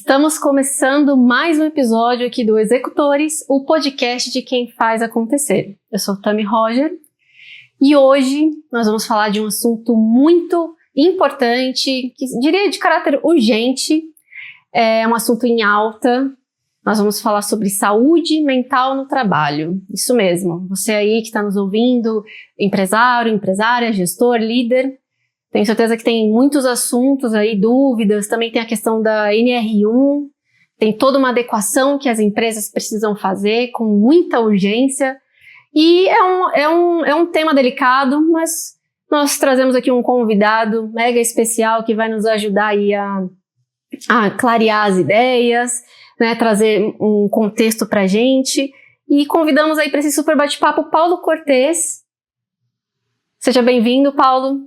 Estamos começando mais um episódio aqui do Executores, o podcast de quem faz acontecer. Eu sou Tami Roger e hoje nós vamos falar de um assunto muito importante, que diria de caráter urgente, é um assunto em alta. Nós vamos falar sobre saúde mental no trabalho. Isso mesmo, você aí que está nos ouvindo, empresário, empresária, gestor, líder, tenho certeza que tem muitos assuntos aí, dúvidas, também tem a questão da NR1, tem toda uma adequação que as empresas precisam fazer com muita urgência, e é um tema delicado, mas nós trazemos aqui um convidado mega especial que vai nos ajudar aí a clarear as ideias, né, trazer um contexto pra gente, e convidamos aí para esse super bate-papo Paulo Cortez. Seja bem-vindo, Paulo.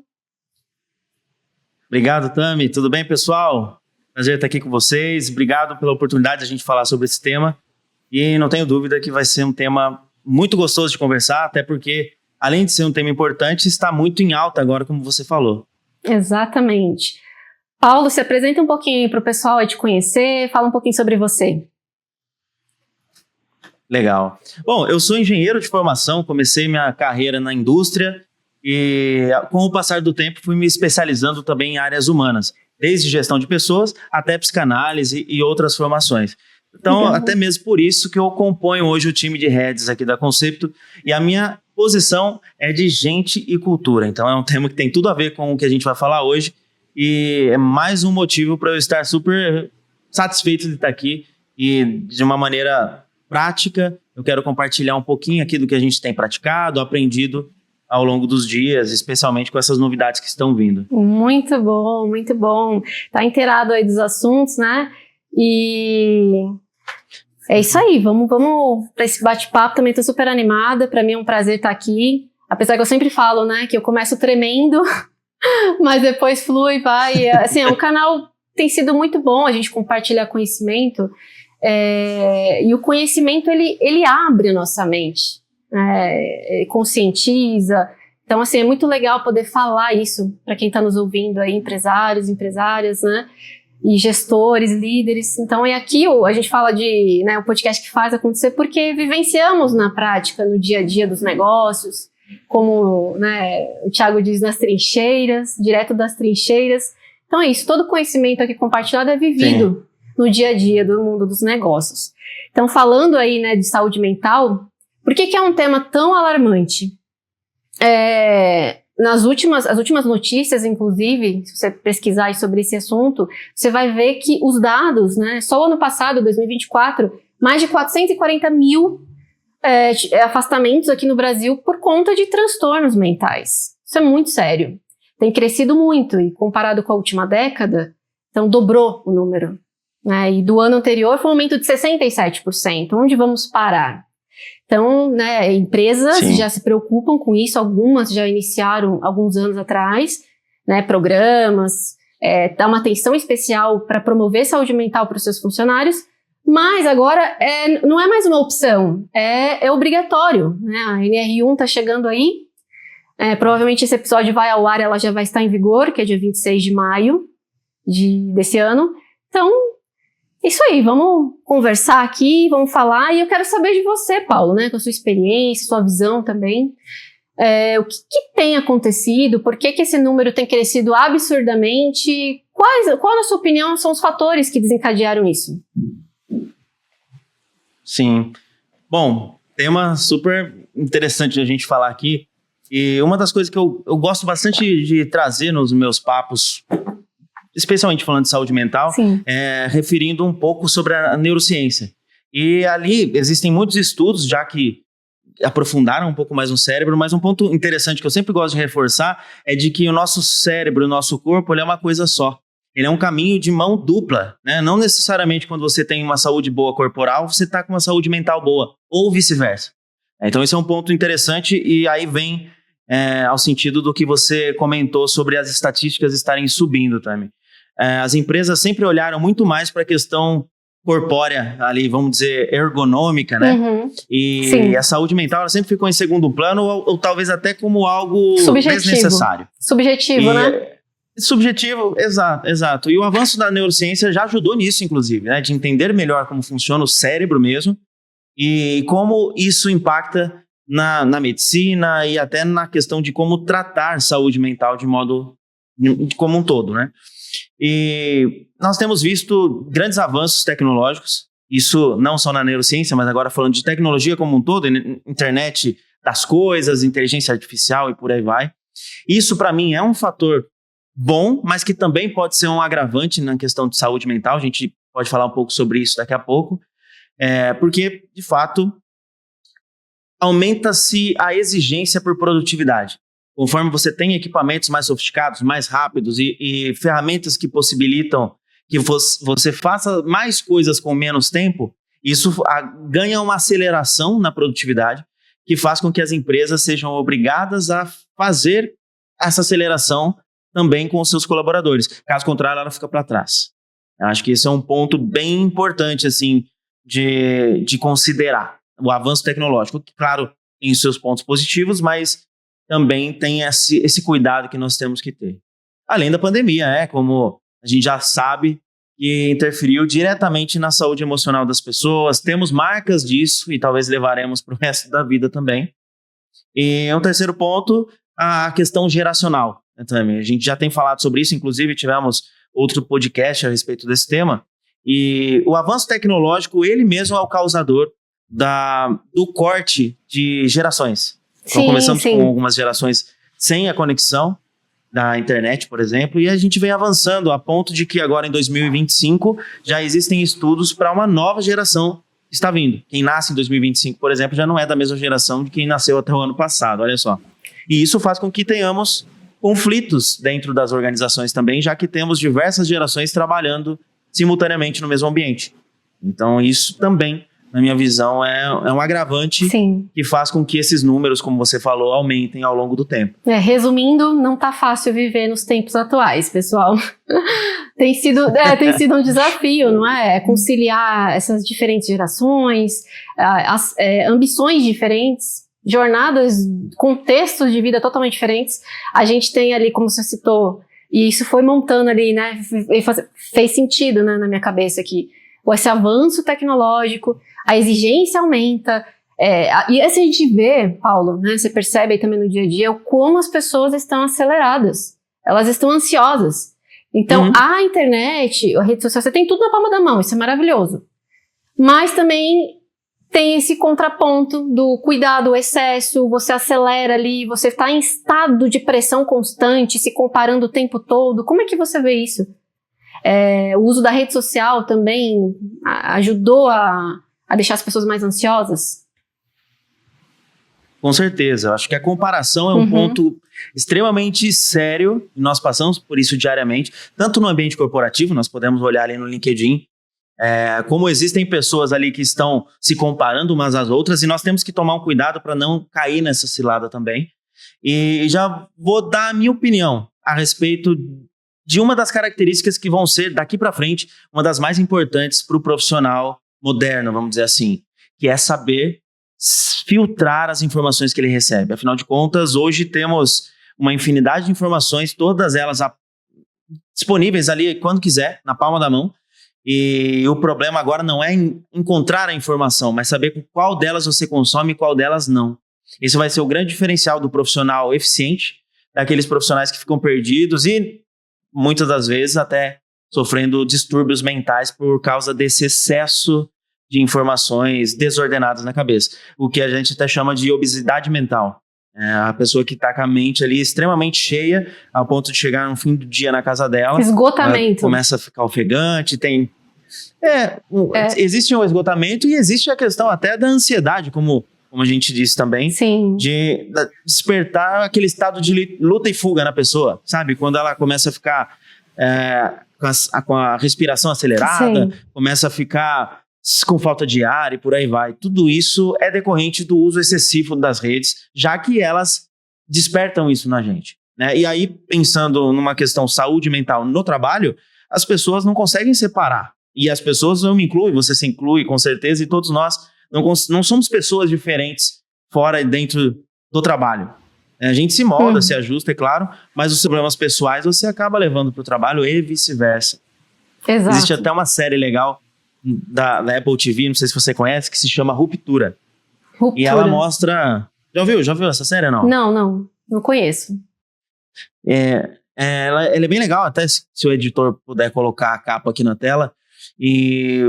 Obrigado, Tami. Tudo bem, pessoal? Prazer estar aqui com vocês. Obrigado pela oportunidade de a gente falar sobre esse tema. E não tenho dúvida que vai ser um tema muito gostoso de conversar, até porque, além de ser um tema importante, está muito em alta agora, como você falou. Exatamente. Paulo, se apresenta um pouquinho para o pessoal aí te conhecer, fala um pouquinho sobre você. Legal. Bom, eu sou engenheiro de formação, comecei minha carreira na indústria, e com o passar do tempo fui me especializando também em áreas humanas, desde gestão de pessoas até psicanálise e outras formações. Então, até mesmo por isso que eu componho hoje o time de heads aqui da Concepto, e a minha posição é de gente e cultura. Então é um tema que tem tudo a ver com o que a gente vai falar hoje, e é mais um motivo para eu estar super satisfeito de estar aqui, e de uma maneira prática eu quero compartilhar um pouquinho aqui do que a gente tem praticado, aprendido ao longo dos dias, especialmente com essas novidades que estão vindo. Muito bom, muito bom. Tá inteirado aí dos assuntos, né? E é isso aí, vamos para esse bate-papo. Também tô super animada, para mim é um prazer estar aqui. Apesar que eu sempre falo, né, que eu começo tremendo, mas depois flui, vai. Assim, o canal tem sido muito bom, a gente compartilhar conhecimento, e o conhecimento, ele abre a nossa mente. Conscientiza. Então, assim, é muito legal poder falar isso para quem está nos ouvindo aí, empresários, empresárias, né? E gestores, líderes. Então, aqui a gente fala de, né, o podcast que faz acontecer porque vivenciamos na prática, no dia a dia dos negócios, como, né, o Thiago diz, nas trincheiras, direto das trincheiras. Então é isso, todo conhecimento aqui compartilhado é vivido no dia a dia do mundo dos negócios. Então, falando aí, né, de saúde mental, por que é um tema tão alarmante? As últimas notícias, inclusive, se você pesquisar aí sobre esse assunto, você vai ver que os dados, né, só o ano passado, 2024, mais de 440 mil afastamentos aqui no Brasil por conta de transtornos mentais. Isso é muito sério. Tem crescido muito, e comparado com a última década, então dobrou o número. Né, e do ano anterior foi um aumento de 67%. Onde vamos parar? Então, né, empresas já se preocupam com isso, algumas já iniciaram alguns anos atrás, né, programas, dá uma atenção especial para promover saúde mental para os seus funcionários, mas agora não é mais uma opção, é obrigatório, né? A NR1 está chegando aí, provavelmente esse episódio vai ao ar, ela já vai estar em vigor, que é dia 26 de maio desse ano. Então, isso aí, vamos conversar aqui, vamos falar, e eu quero saber de você, Paulo, né, com a sua experiência, sua visão também, o que tem acontecido, por que esse número tem crescido absurdamente, qual, na sua opinião, são os fatores que desencadearam isso? Sim, bom, tema super interessante de a gente falar aqui, e uma das coisas que eu gosto bastante de trazer nos meus papos, especialmente falando de saúde mental, referindo um pouco sobre a neurociência. E ali existem muitos estudos já que aprofundaram um pouco mais no cérebro, mas um ponto interessante que eu sempre gosto de reforçar é de que o nosso cérebro, o nosso corpo, ele é uma coisa só. Ele é um caminho de mão dupla, né? Não necessariamente quando você tem uma saúde boa corporal, você está com uma saúde mental boa, ou vice-versa. Então esse é um ponto interessante, e aí vem ao sentido do que você comentou sobre as estatísticas estarem subindo também. As empresas sempre olharam muito mais para a questão corpórea, ali, vamos dizer, ergonômica, né? E a saúde mental, ela sempre ficou em segundo plano, ou talvez até como algo desnecessário. Subjetivo, né? Subjetivo, exato. E o avanço da neurociência já ajudou nisso, inclusive, né? De entender melhor como funciona o cérebro mesmo e como isso impacta na medicina e até na questão de como tratar saúde mental como um todo, né? E nós temos visto grandes avanços tecnológicos, isso não só na neurociência, mas agora falando de tecnologia como um todo, internet das coisas, inteligência artificial e por aí vai. Isso, para mim, é um fator bom, mas que também pode ser um agravante na questão de saúde mental. A gente pode falar um pouco sobre isso daqui a pouco, porque, de fato, aumenta-se a exigência por produtividade. Conforme você tem equipamentos mais sofisticados, mais rápidos e ferramentas que possibilitam que você faça mais coisas com menos tempo, isso ganha uma aceleração na produtividade que faz com que as empresas sejam obrigadas a fazer essa aceleração também com os seus colaboradores. Caso contrário, ela fica para trás. Eu acho que esse é um ponto bem importante assim, de considerar. O avanço tecnológico, que, claro, tem os seus pontos positivos, mas também tem esse cuidado que nós temos que ter. Além da pandemia, como a gente já sabe, que interferiu diretamente na saúde emocional das pessoas. Temos marcas disso e talvez levaremos para o resto da vida também. E um terceiro ponto, a questão geracional. Também. A gente já tem falado sobre isso, inclusive tivemos outro podcast a respeito desse tema. E o avanço tecnológico, ele mesmo é o causador do corte de gerações. Então, começamos com algumas gerações sem a conexão da internet, por exemplo, e a gente vem avançando a ponto de que agora em 2025 já existem estudos para uma nova geração que está vindo. Quem nasce em 2025, por exemplo, já não é da mesma geração de quem nasceu até o ano passado, olha só. E isso faz com que tenhamos conflitos dentro das organizações também, já que temos diversas gerações trabalhando simultaneamente no mesmo ambiente. Então isso também, na minha visão, é um agravante. Sim. Que faz com que esses números, como você falou, aumentem ao longo do tempo. Resumindo, não tá fácil viver nos tempos atuais, pessoal. tem sido um desafio, não é? Conciliar essas diferentes gerações, ambições diferentes, jornadas, contextos de vida totalmente diferentes. A gente tem ali, como você citou, e isso foi montando ali, né? Fez sentido, né, na minha cabeça aqui. Esse avanço tecnológico, a exigência aumenta, e assim a gente vê, Paulo, né, você percebe aí também no dia a dia, como as pessoas estão aceleradas, elas estão ansiosas. Então, a internet, a rede social, você tem tudo na palma da mão, isso é maravilhoso. Mas também tem esse contraponto do cuidado, o excesso, você acelera ali, você está em estado de pressão constante, se comparando o tempo todo. Como é que você vê isso? O uso da rede social também ajudou a deixar as pessoas mais ansiosas? Com certeza, eu acho que a comparação é um ponto extremamente sério, e nós passamos por isso diariamente, tanto no ambiente corporativo, nós podemos olhar ali no LinkedIn, como existem pessoas ali que estão se comparando umas às outras, e nós temos que tomar um cuidado para não cair nessa cilada também. E já vou dar a minha opinião a respeito de uma das características que vão ser, daqui para frente, uma das mais importantes para o profissional moderno, vamos dizer assim, que é saber filtrar as informações que ele recebe. Afinal de contas, hoje temos uma infinidade de informações, todas elas disponíveis ali quando quiser, na palma da mão, e o problema agora não é encontrar a informação, mas saber qual delas você consome e qual delas não. Esse vai ser o grande diferencial do profissional eficiente, daqueles profissionais que ficam perdidos e muitas das vezes até sofrendo distúrbios mentais por causa desse excesso de informações desordenadas na cabeça. O que a gente até chama de obesidade mental. A pessoa que está com a mente ali extremamente cheia, ao ponto de chegar no fim do dia na casa dela. Esgotamento. Começa a ficar ofegante, existe um esgotamento e existe a questão até da ansiedade, como a gente disse também. Sim. De despertar aquele estado de luta e fuga na pessoa, sabe? Quando ela começa a ficar com a respiração acelerada, sim, começa a ficar com falta de ar e por aí vai. Tudo isso é decorrente do uso excessivo das redes, já que elas despertam isso na gente, né? E aí, pensando numa questão saúde mental no trabalho, as pessoas não conseguem separar. E as pessoas, eu me incluo, você se inclui com certeza, e todos nós não somos pessoas diferentes fora e dentro do trabalho. A gente se molda, se ajusta, é claro, mas os problemas pessoais você acaba levando para o trabalho e vice-versa. Exato. Existe até uma série legal da Apple TV, não sei se você conhece, que se chama Ruptura. E ela mostra... Já viu essa série ou não? Não conheço. Ela é bem legal, até se o editor puder colocar a capa aqui na tela. E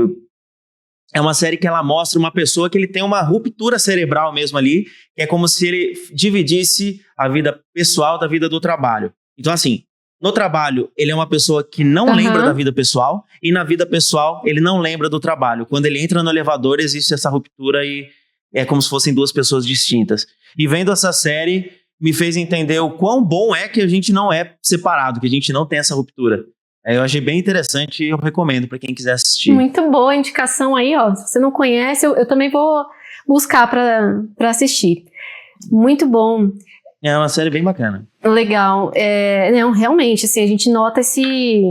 é uma série que ela mostra uma pessoa que ele tem uma ruptura cerebral mesmo ali, que é como se ele dividisse a vida pessoal da vida do trabalho. Então, assim, no trabalho, ele é uma pessoa que não lembra da vida pessoal, e na vida pessoal, ele não lembra do trabalho. Quando ele entra no elevador, existe essa ruptura e é como se fossem duas pessoas distintas. E vendo essa série, me fez entender o quão bom é que a gente não é separado, que a gente não tem essa ruptura. Eu achei bem interessante e eu recomendo para quem quiser assistir. Muito boa indicação aí, ó. Se você não conhece, eu também vou buscar para assistir. Muito bom. É uma série bem bacana. Legal. Não, realmente, assim, a gente nota esse...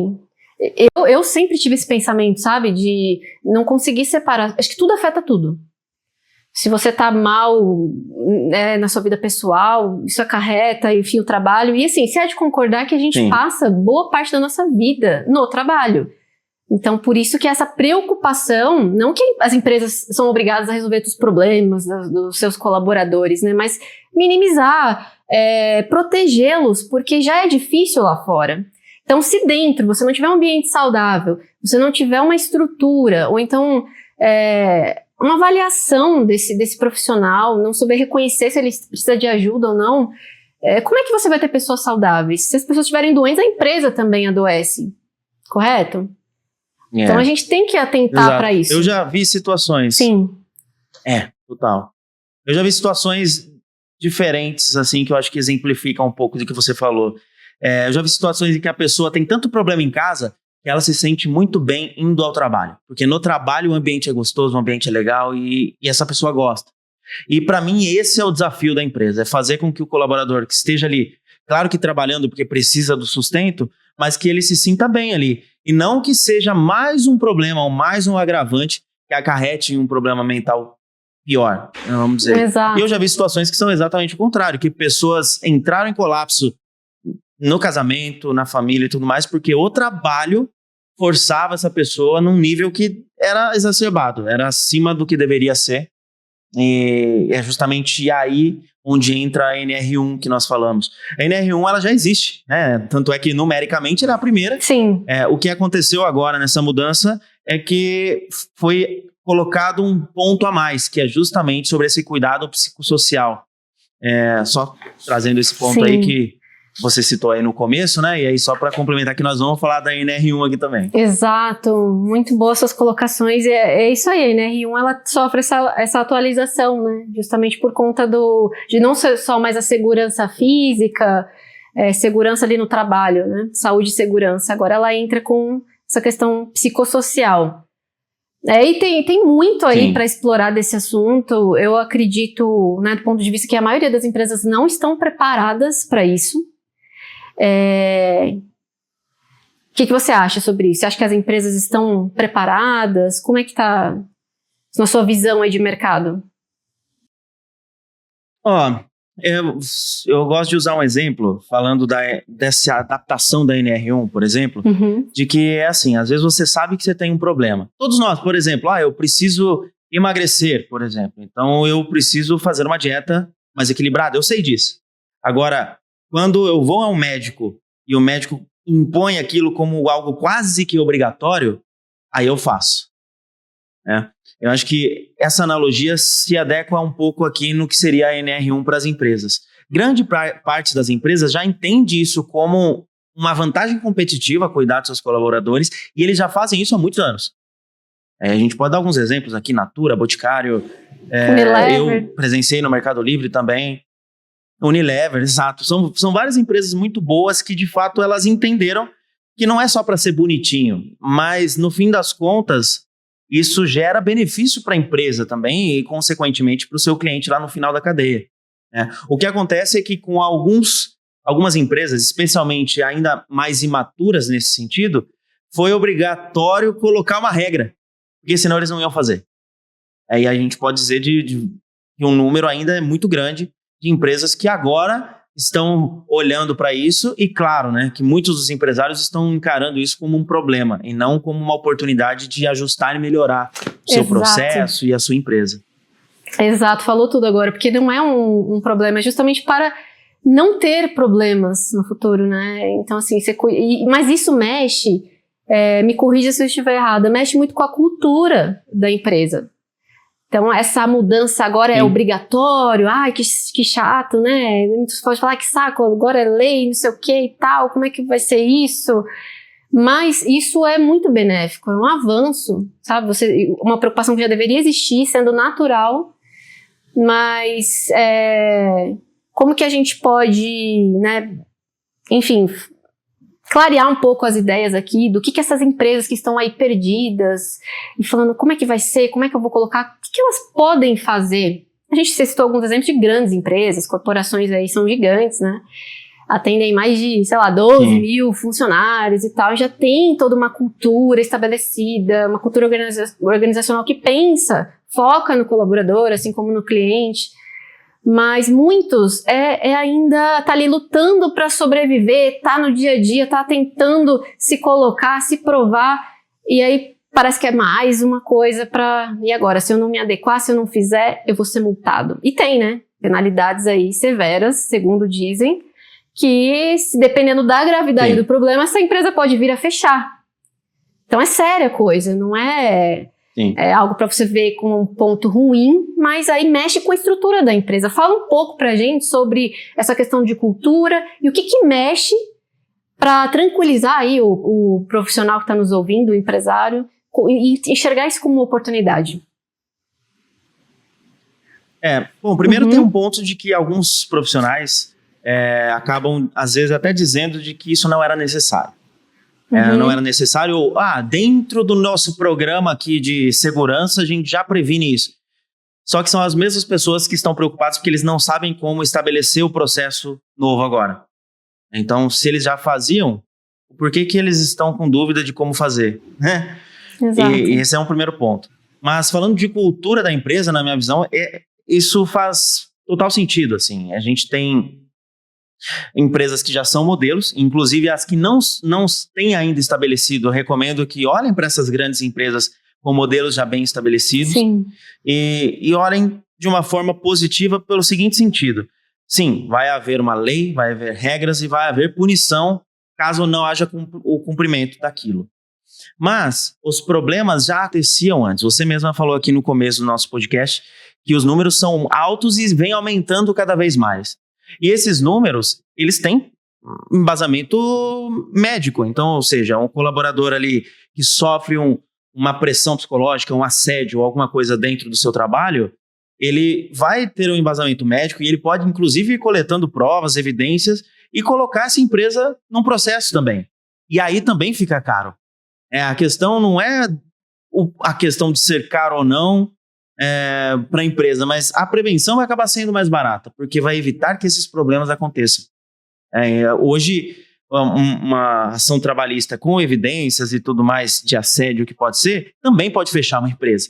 Eu sempre tive esse pensamento, sabe? De não conseguir separar. Acho que tudo afeta tudo. Se você tá mal, né, na sua vida pessoal, isso acarreta, enfim, o trabalho. E assim, você há de concordar que a gente passa boa parte da nossa vida no trabalho. Então, por isso que essa preocupação, não que as empresas são obrigadas a resolver os problemas dos seus colaboradores, né, mas minimizar, protegê-los, porque já é difícil lá fora. Então, se dentro você não tiver um ambiente saudável, você não tiver uma estrutura, ou então uma avaliação desse profissional, não souber reconhecer se ele precisa de ajuda ou não, como é que você vai ter pessoas saudáveis? Se as pessoas estiverem doentes, a empresa também adoece, correto? Então a gente tem que atentar para isso. Eu já vi situações... Sim. Total. Eu já vi situações diferentes, assim, que eu acho que exemplificam um pouco do que você falou. Eu já vi situações em que a pessoa tem tanto problema em casa que ela se sente muito bem indo ao trabalho. Porque no trabalho o ambiente é gostoso, o ambiente é legal e essa pessoa gosta. E para mim esse é o desafio da empresa, é fazer com que o colaborador que esteja ali, claro que trabalhando porque precisa do sustento, mas que ele se sinta bem ali. E não que seja mais um problema ou mais um agravante que acarrete em um problema mental pior, vamos dizer. Exato. E eu já vi situações que são exatamente o contrário, que pessoas entraram em colapso no casamento, na família e tudo mais, porque o trabalho forçava essa pessoa num nível que era exacerbado, era acima do que deveria ser. E é justamente aí onde entra a NR1 que nós falamos. A NR1 ela já existe, né? Tanto é que numericamente era a primeira. Sim. O que aconteceu agora nessa mudança é que foi colocado um ponto a mais, que é justamente sobre esse cuidado psicossocial. Só trazendo esse ponto aí que você citou aí no começo, né? E aí só para complementar que nós vamos falar da NR1 aqui também. Exato, muito boas suas colocações. É isso aí, a NR1 ela sofre essa atualização, né? Justamente por conta de não ser só mais a segurança física, segurança ali no trabalho, né? Saúde e segurança. Agora ela entra com essa questão psicossocial. E tem muito aí para explorar desse assunto. Eu acredito, né, do ponto de vista que a maioria das empresas não estão preparadas para isso. O que você acha sobre isso? Você acha que as empresas estão preparadas? Como é que está na sua visão aí de mercado? Eu gosto de usar um exemplo, falando dessa adaptação da NR1, por exemplo, de que é assim, às vezes você sabe que você tem um problema. Todos nós, por exemplo, eu preciso emagrecer, por exemplo. Então eu preciso fazer uma dieta mais equilibrada, eu sei disso. Agora, quando eu vou a um médico e o médico impõe aquilo como algo quase que obrigatório, aí eu faço. Eu acho que essa analogia se adequa um pouco aqui no que seria a NR1 para as empresas. Grande parte das empresas já entende isso como uma vantagem competitiva, cuidar dos seus colaboradores, e eles já fazem isso há muitos anos. A gente pode dar alguns exemplos aqui, Natura, Boticário, eu presenciei no Mercado Livre também, Unilever, exato. São várias empresas muito boas que, de fato, elas entenderam que não é só para ser bonitinho, mas, no fim das contas, isso gera benefício para a empresa também e, consequentemente, para o seu cliente lá no final da cadeia. O que acontece é que com algumas empresas, especialmente ainda mais imaturas nesse sentido, foi obrigatório colocar uma regra, porque senão eles não iam fazer. Aí a gente pode dizer que um número ainda é muito grande de empresas que agora estão olhando para isso e, claro, né, que muitos dos empresários estão encarando isso como um problema e não como uma oportunidade de ajustar e melhorar o seu processo e a sua empresa. Exato, falou tudo agora, porque não é um problema, é justamente para não ter problemas no futuro, né? Então, assim, mas isso mexe, me corrija se eu estiver errada, mexe muito com a cultura da empresa. Então, essa mudança agora é obrigatório, ai, que chato, né? Você pode falar que saco, agora é lei, não sei o que e tal, como é que vai ser isso? Mas isso é muito benéfico, é um avanço, sabe? Uma preocupação que já deveria existir, sendo natural, mas como que a gente pode, né, enfim, clarear um pouco as ideias aqui do que essas empresas que estão aí perdidas e falando como é que vai ser, como é que eu vou colocar, o que elas podem fazer. A gente citou alguns exemplos de grandes empresas, corporações aí são gigantes, né? Atendem mais de, 12 mil funcionários e tal, já tem toda uma cultura estabelecida, uma cultura organizacional que pensa, foca no colaborador, assim como no cliente. Mas muitos ainda tá ali lutando para sobreviver, tá no dia a dia, tá tentando se colocar, se provar, e aí parece que é mais uma coisa e agora, se eu não me adequar, se eu não fizer, eu vou ser multado. E tem, né, penalidades aí severas, segundo dizem, que dependendo da gravidade do problema, essa empresa pode vir a fechar. Então é séria a coisa, não é... É algo para você ver como um ponto ruim, mas aí mexe com a estrutura da empresa. Fala um pouco pra gente sobre essa questão de cultura e o que mexe para tranquilizar aí o profissional que está nos ouvindo, o empresário, e enxergar isso como uma oportunidade. Bom, primeiro tem um ponto de que alguns profissionais acabam, às vezes, até dizendo de que isso não era necessário. Não era necessário, dentro do nosso programa aqui de segurança, a gente já previne isso. Só que são as mesmas pessoas que estão preocupadas porque eles não sabem como estabelecer o processo novo agora. Então, se eles já faziam, por que eles estão com dúvida de como fazer? Né? Exato. E esse é um primeiro ponto. Mas falando de cultura da empresa, na minha visão, isso faz total sentido. Assim. A gente tem empresas que já são modelos, inclusive as que não têm ainda estabelecido, eu recomendo que olhem para essas grandes empresas com modelos já bem estabelecidos. Sim. E olhem de uma forma positiva pelo seguinte sentido. Sim, vai haver uma lei, vai haver regras e vai haver punição caso não haja o cumprimento daquilo. Mas os problemas já aconteciam antes. Você mesma falou aqui no começo do nosso podcast que os números são altos e vêm aumentando cada vez mais. E esses números, eles têm embasamento médico. Então, ou seja, um colaborador ali que sofre uma pressão psicológica, um assédio ou alguma coisa dentro do seu trabalho, ele vai ter um embasamento médico e ele pode, inclusive, ir coletando provas, evidências e colocar essa empresa num processo também. E aí também fica caro. A questão não é a questão de ser caro ou não, para a empresa, mas a prevenção vai acabar sendo mais barata, porque vai evitar que esses problemas aconteçam. Hoje, uma ação trabalhista com evidências e tudo mais de assédio que pode ser, também pode fechar uma empresa.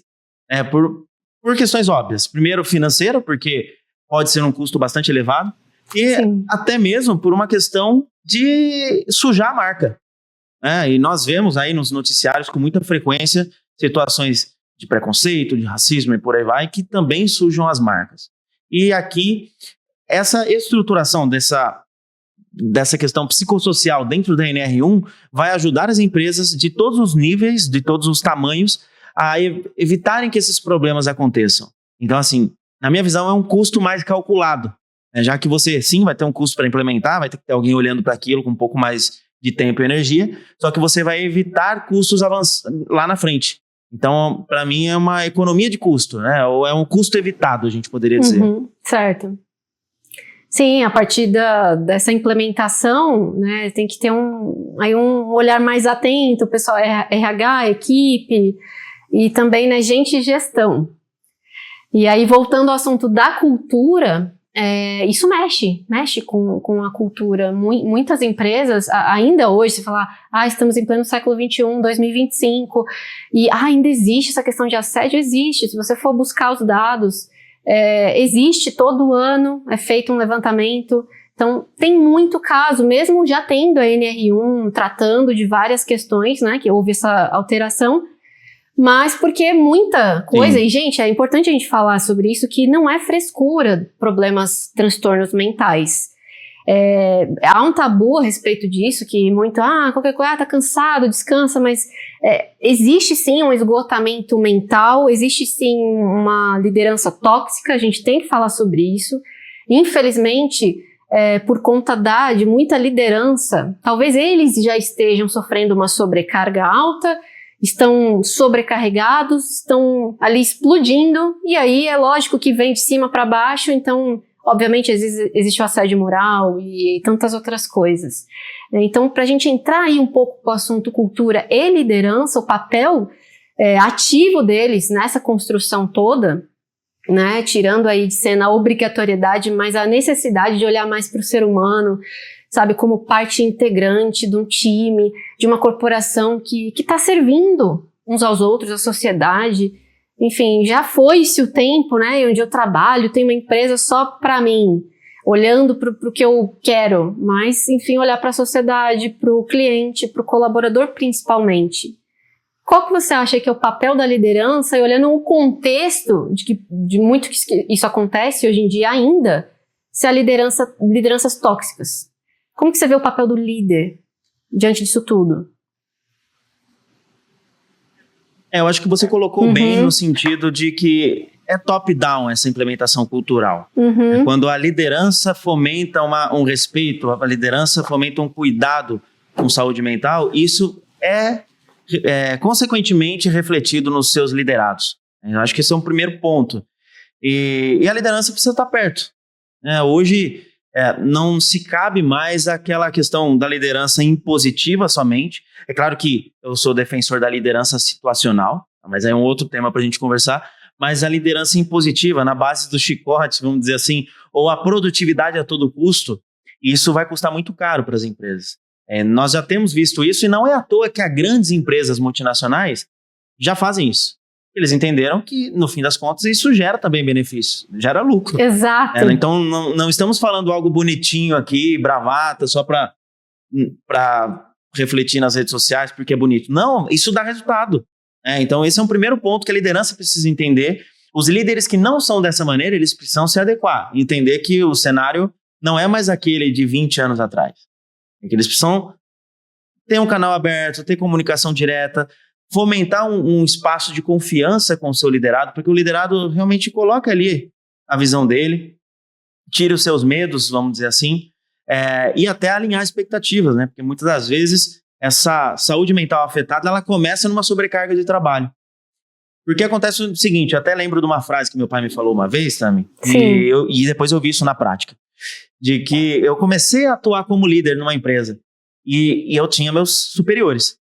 Por questões óbvias. Primeiro, financeiro, porque pode ser um custo bastante elevado, e até mesmo por uma questão de sujar a marca. E nós vemos aí nos noticiários com muita frequência situações de preconceito, de racismo e por aí vai, que também sujam as marcas. E aqui, essa estruturação dessa questão psicossocial dentro da NR1 vai ajudar as empresas de todos os níveis, de todos os tamanhos, a evitarem que esses problemas aconteçam. Então, assim, na minha visão, é um custo mais calculado. Já que você, sim, vai ter um custo para implementar, vai ter que ter alguém olhando para aquilo com um pouco mais de tempo e energia, só que você vai evitar custos lá na frente. Então, para mim, é uma economia de custo, né? Ou é um custo evitado, a gente poderia dizer. Certo. Sim, a partir dessa implementação, né, tem que ter um olhar mais atento, o pessoal RH, equipe, e também, né, gente e gestão. E aí, voltando ao assunto da cultura, isso mexe com a cultura. Muitas empresas, ainda hoje, se falar, estamos em pleno século XXI, 2025, e ainda existe essa questão de assédio, existe. Se você for buscar os dados, existe todo ano, é feito um levantamento. Então, tem muito caso, mesmo já tendo a NR1 tratando de várias questões, né, que houve essa alteração, mas porque é muita coisa. Sim. E, gente, é importante a gente falar sobre isso, que não é frescura, problemas, transtornos mentais. Há um tabu a respeito disso, que muito, qualquer coisa, tá cansado, descansa, mas existe sim um esgotamento mental, existe sim uma liderança tóxica, a gente tem que falar sobre isso. Infelizmente, por conta de muita liderança, talvez eles já estejam sofrendo uma sobrecarga alta, estão sobrecarregados, estão ali explodindo, e aí é lógico que vem de cima para baixo, então, obviamente, existe o assédio moral e tantas outras coisas. Então, para a gente entrar aí um pouco com o assunto cultura e liderança, o papel ativo deles nessa construção toda, né, tirando aí de cena a obrigatoriedade, mas a necessidade de olhar mais para o ser humano, sabe, como parte integrante de um time, de uma corporação que está servindo uns aos outros, a sociedade. Enfim, já foi-se o tempo, né, onde eu trabalho, tenho uma empresa só para mim, olhando para o que eu quero, mas, enfim, olhar para a sociedade, para o cliente, para o colaborador principalmente. Qual que você acha que é o papel da liderança, e olhando o contexto de muito que isso acontece hoje em dia ainda, se a lideranças tóxicas? Como que você vê o papel do líder diante disso tudo? Eu acho que você colocou bem no sentido de que é top-down essa implementação cultural. Quando a liderança fomenta um respeito, a liderança fomenta um cuidado com saúde mental, isso é consequentemente refletido nos seus liderados. Eu acho que esse é um primeiro ponto. E a liderança precisa estar perto. Hoje não se cabe mais aquela questão da liderança impositiva somente. É claro que eu sou defensor da liderança situacional, mas é um outro tema para a gente conversar. Mas a liderança impositiva, na base do chicote, vamos dizer assim, ou a produtividade a todo custo, isso vai custar muito caro para as empresas. Nós já temos visto isso, e não é à toa que as grandes empresas multinacionais já fazem isso. Eles entenderam que, no fim das contas, isso gera também benefício, gera lucro. Exato. Então, não estamos falando algo bonitinho aqui, bravata, só para refletir nas redes sociais porque é bonito. Não, isso dá resultado. Então, esse é um primeiro ponto que a liderança precisa entender. Os líderes que não são dessa maneira, eles precisam se adequar, entender que o cenário não é mais aquele de 20 anos atrás. Eles precisam ter um canal aberto, ter comunicação direta, fomentar um espaço de confiança com o seu liderado, porque o liderado realmente coloca ali a visão dele, tira os seus medos, vamos dizer assim, e até alinhar expectativas, né? Porque muitas das vezes essa saúde mental afetada, ela começa numa sobrecarga de trabalho. Porque acontece o seguinte, eu até lembro de uma frase que meu pai me falou uma vez, Tami, e depois eu vi isso na prática, de que eu comecei a atuar como líder numa empresa e eu tinha meus superiores.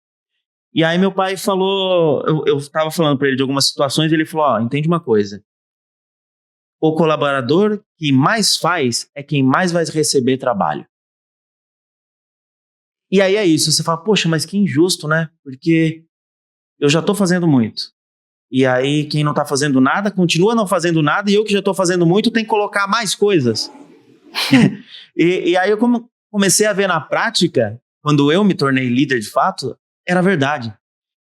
E aí meu pai falou, eu estava falando para ele de algumas situações, e ele falou, entende uma coisa, o colaborador que mais faz é quem mais vai receber trabalho. E aí é isso, você fala, poxa, mas que injusto, né? Porque eu já estou fazendo muito. E aí quem não está fazendo nada, continua não fazendo nada, e eu que já estou fazendo muito, tem que colocar mais coisas. e aí eu comecei a ver na prática, quando eu me tornei líder de fato, era verdade.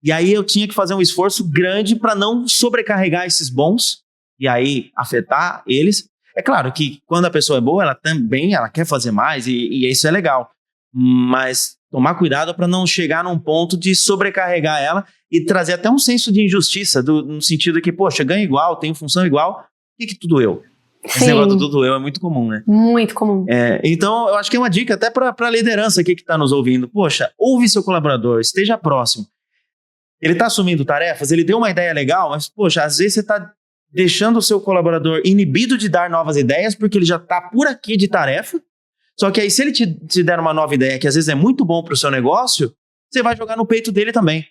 E aí eu tinha que fazer um esforço grande para não sobrecarregar esses bons e aí afetar eles. É claro que quando a pessoa é boa, ela quer fazer mais e isso é legal. Mas tomar cuidado para não chegar num ponto de sobrecarregar ela e trazer até um senso de injustiça, no sentido de que, poxa, ganho igual, tenho função igual, por que tudo eu? Esse negócio do tudo eu é muito comum, né? Muito comum. Então, eu acho que é uma dica até para a liderança aqui que está nos ouvindo. Poxa, ouve seu colaborador, esteja próximo. Ele está assumindo tarefas, ele deu uma ideia legal, mas, poxa, às vezes você está deixando o seu colaborador inibido de dar novas ideias porque ele já está por aqui de tarefa. Só que aí, se ele te der uma nova ideia que às vezes é muito bom para o seu negócio, você vai jogar no peito dele também.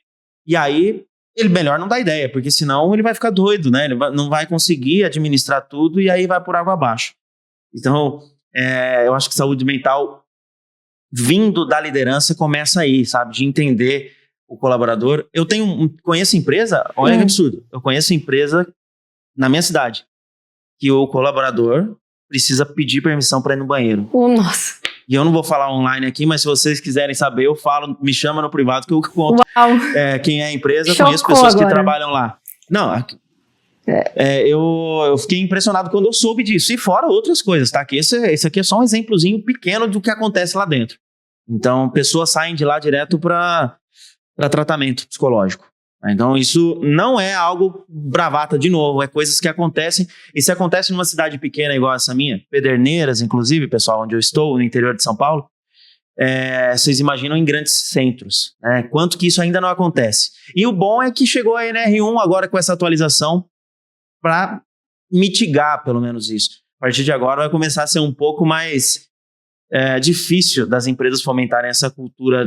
E aí, ele melhor não dá ideia, porque senão ele vai ficar doido, né? Ele não vai conseguir administrar tudo e aí vai por água abaixo. Então, eu acho que saúde mental vindo da liderança começa aí, sabe? De entender o colaborador. Eu conheço empresa, olha que absurdo, eu conheço empresa na minha cidade que o colaborador precisa pedir permissão para ir no banheiro. Nossa. E eu não vou falar online aqui, mas se vocês quiserem saber, eu falo, me chama no privado que eu conto quem é a empresa, Chocou conheço pessoas agora. que trabalham lá. Não, eu fiquei impressionado quando eu soube disso. E fora outras coisas, tá? Que esse aqui é só um exemplozinho pequeno do que acontece lá dentro. Então, pessoas saem de lá direto para tratamento psicológico. Então, isso não é algo bravata de novo, é coisas que acontecem. E se acontece numa cidade pequena igual essa minha, Pederneiras, inclusive, pessoal, onde eu estou, no interior de São Paulo, vocês imaginam em grandes centros, né? Quanto que isso ainda não acontece. E o bom é que chegou a NR1 agora com essa atualização para mitigar, pelo menos, isso. A partir de agora vai começar a ser um pouco mais difícil das empresas fomentarem essa cultura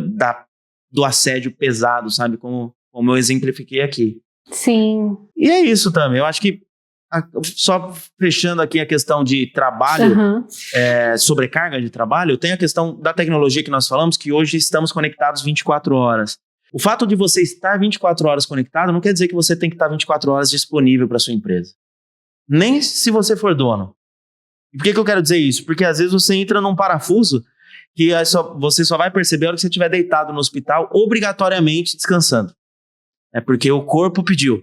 do assédio pesado, sabe? Como eu exemplifiquei aqui. Sim. E é isso também. Eu acho que, só fechando aqui a questão de trabalho, sobrecarga de trabalho, tem a questão da tecnologia que nós falamos, que hoje estamos conectados 24 horas. O fato de você estar 24 horas conectado não quer dizer que você tem que estar 24 horas disponível para sua empresa. Nem se você for dono. E por que eu quero dizer isso? Porque às vezes você entra num parafuso que você só vai perceber a hora que você estiver deitado no hospital, obrigatoriamente descansando. É porque o corpo pediu.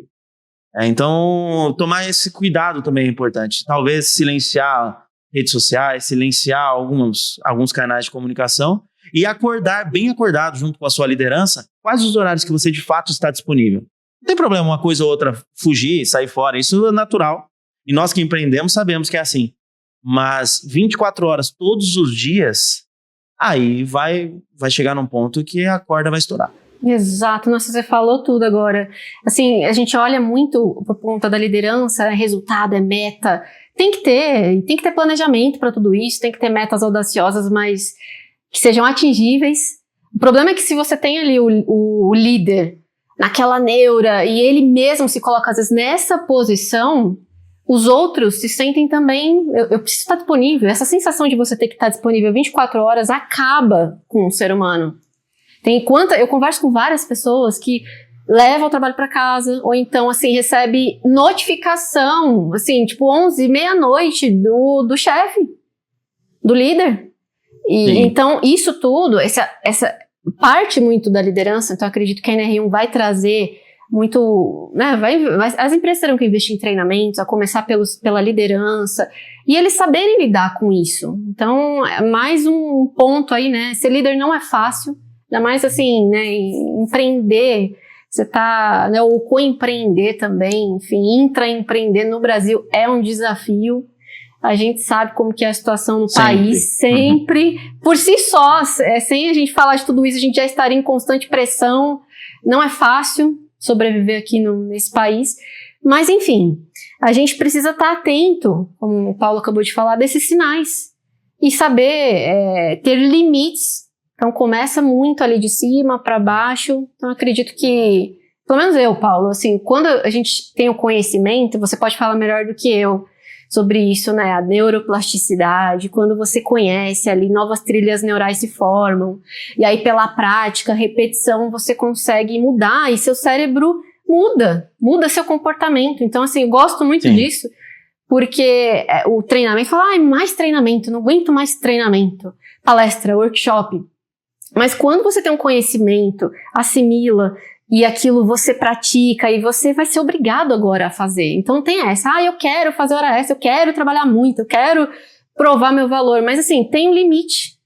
Então, tomar esse cuidado também é importante. Talvez silenciar redes sociais, silenciar alguns canais de comunicação e acordar bem acordado junto com a sua liderança quais os horários que você de fato está disponível. Não tem problema uma coisa ou outra fugir, sair fora, isso é natural. E nós que empreendemos sabemos que é assim. Mas 24 horas todos os dias, aí vai chegar num ponto que a corda vai estourar. Exato, nossa, você falou tudo agora. Assim, a gente olha muito por conta da liderança, resultado, meta. Tem que ter planejamento para tudo isso, tem que ter metas audaciosas, mas que sejam atingíveis. O problema é que se você tem ali o líder naquela neura e ele mesmo se coloca às vezes nessa posição, os outros se sentem também, eu preciso estar disponível. Essa sensação de você ter que estar disponível 24 horas acaba com o ser humano. Eu converso com várias pessoas que levam o trabalho para casa, ou então, assim, recebe notificação, assim, tipo 11, meia-noite do chefe, do líder. E então, isso tudo, essa parte muito da liderança, então acredito que a NR1 vai trazer muito, né, as empresas terão que investir em treinamentos, a começar pela liderança, e eles saberem lidar com isso. Então, é mais um ponto aí, né, ser líder não é fácil, ainda mais assim, né, empreender, você tá, né, ou coempreender também, enfim, intraempreender no Brasil é um desafio. A gente sabe como que é a situação no país, sempre, por si só, sem a gente falar de tudo isso, a gente já estaria em constante pressão, não é fácil sobreviver aqui nesse país, mas enfim, a gente precisa estar atento, como o Paulo acabou de falar, desses sinais, e saber ter limites. Então começa muito ali de cima para baixo. Então acredito que, pelo menos eu, Paulo, assim, quando a gente tem o conhecimento, você pode falar melhor do que eu sobre isso, né, a neuroplasticidade, quando você conhece ali, novas trilhas neurais se formam, e aí pela prática, repetição, você consegue mudar, e seu cérebro muda seu comportamento. Então assim, eu gosto muito disso, porque o treinamento, fala, mais treinamento, não aguento mais treinamento, palestra, workshop. Mas quando você tem um conhecimento, assimila, e aquilo você pratica, e você vai ser obrigado agora a fazer. Então tem essa, eu quero fazer hora extra, eu quero trabalhar muito, eu quero provar meu valor, mas assim, tem um limite.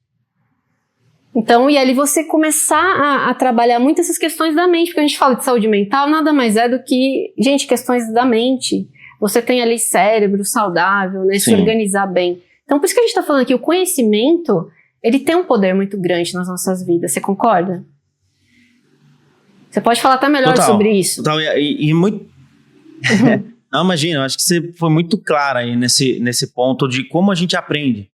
Então, e ali você começar a trabalhar muito essas questões da mente, porque a gente fala de saúde mental, nada mais é do que, gente, questões da mente. Você tem ali cérebro saudável, né, se organizar bem. Então, por isso que a gente está falando aqui, o conhecimento, ele tem um poder muito grande nas nossas vidas, você concorda? Você pode falar até melhor sobre isso. Total, e muito... Não, imagina, eu acho que você foi muito clara aí nesse ponto de como a gente aprende.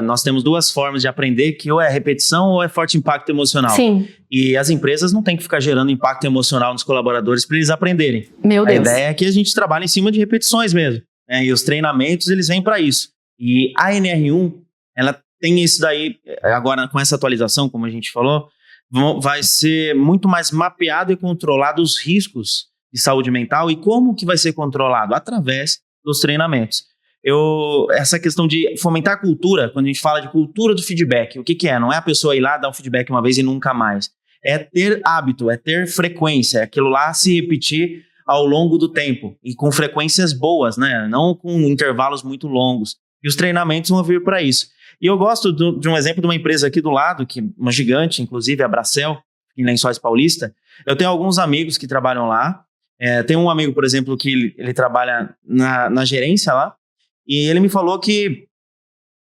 Nós temos duas formas de aprender, que ou é repetição ou é forte impacto emocional. Sim. E as empresas não têm que ficar gerando impacto emocional nos colaboradores para eles aprenderem. Meu Deus. A ideia é que a gente trabalhe em cima de repetições mesmo. E os treinamentos, eles vêm para isso. E a NR1, ela tem isso daí, agora com essa atualização, como a gente falou, vai ser muito mais mapeado e controlado os riscos de saúde mental. E como que vai ser controlado? Através dos treinamentos. Essa questão de fomentar a cultura, quando a gente fala de cultura do feedback, o que é? Não é a pessoa ir lá dar um feedback uma vez e nunca mais. É ter hábito, é ter frequência, é aquilo lá se repetir ao longo do tempo e com frequências boas, né? Não com intervalos muito longos. E os treinamentos vão vir para isso. E eu gosto de um exemplo de uma empresa aqui do lado, que uma gigante, inclusive, a Bracel, em Lençóis Paulista. Eu tenho alguns amigos que trabalham lá. Tem um amigo, por exemplo, que ele trabalha na gerência lá. E ele me falou que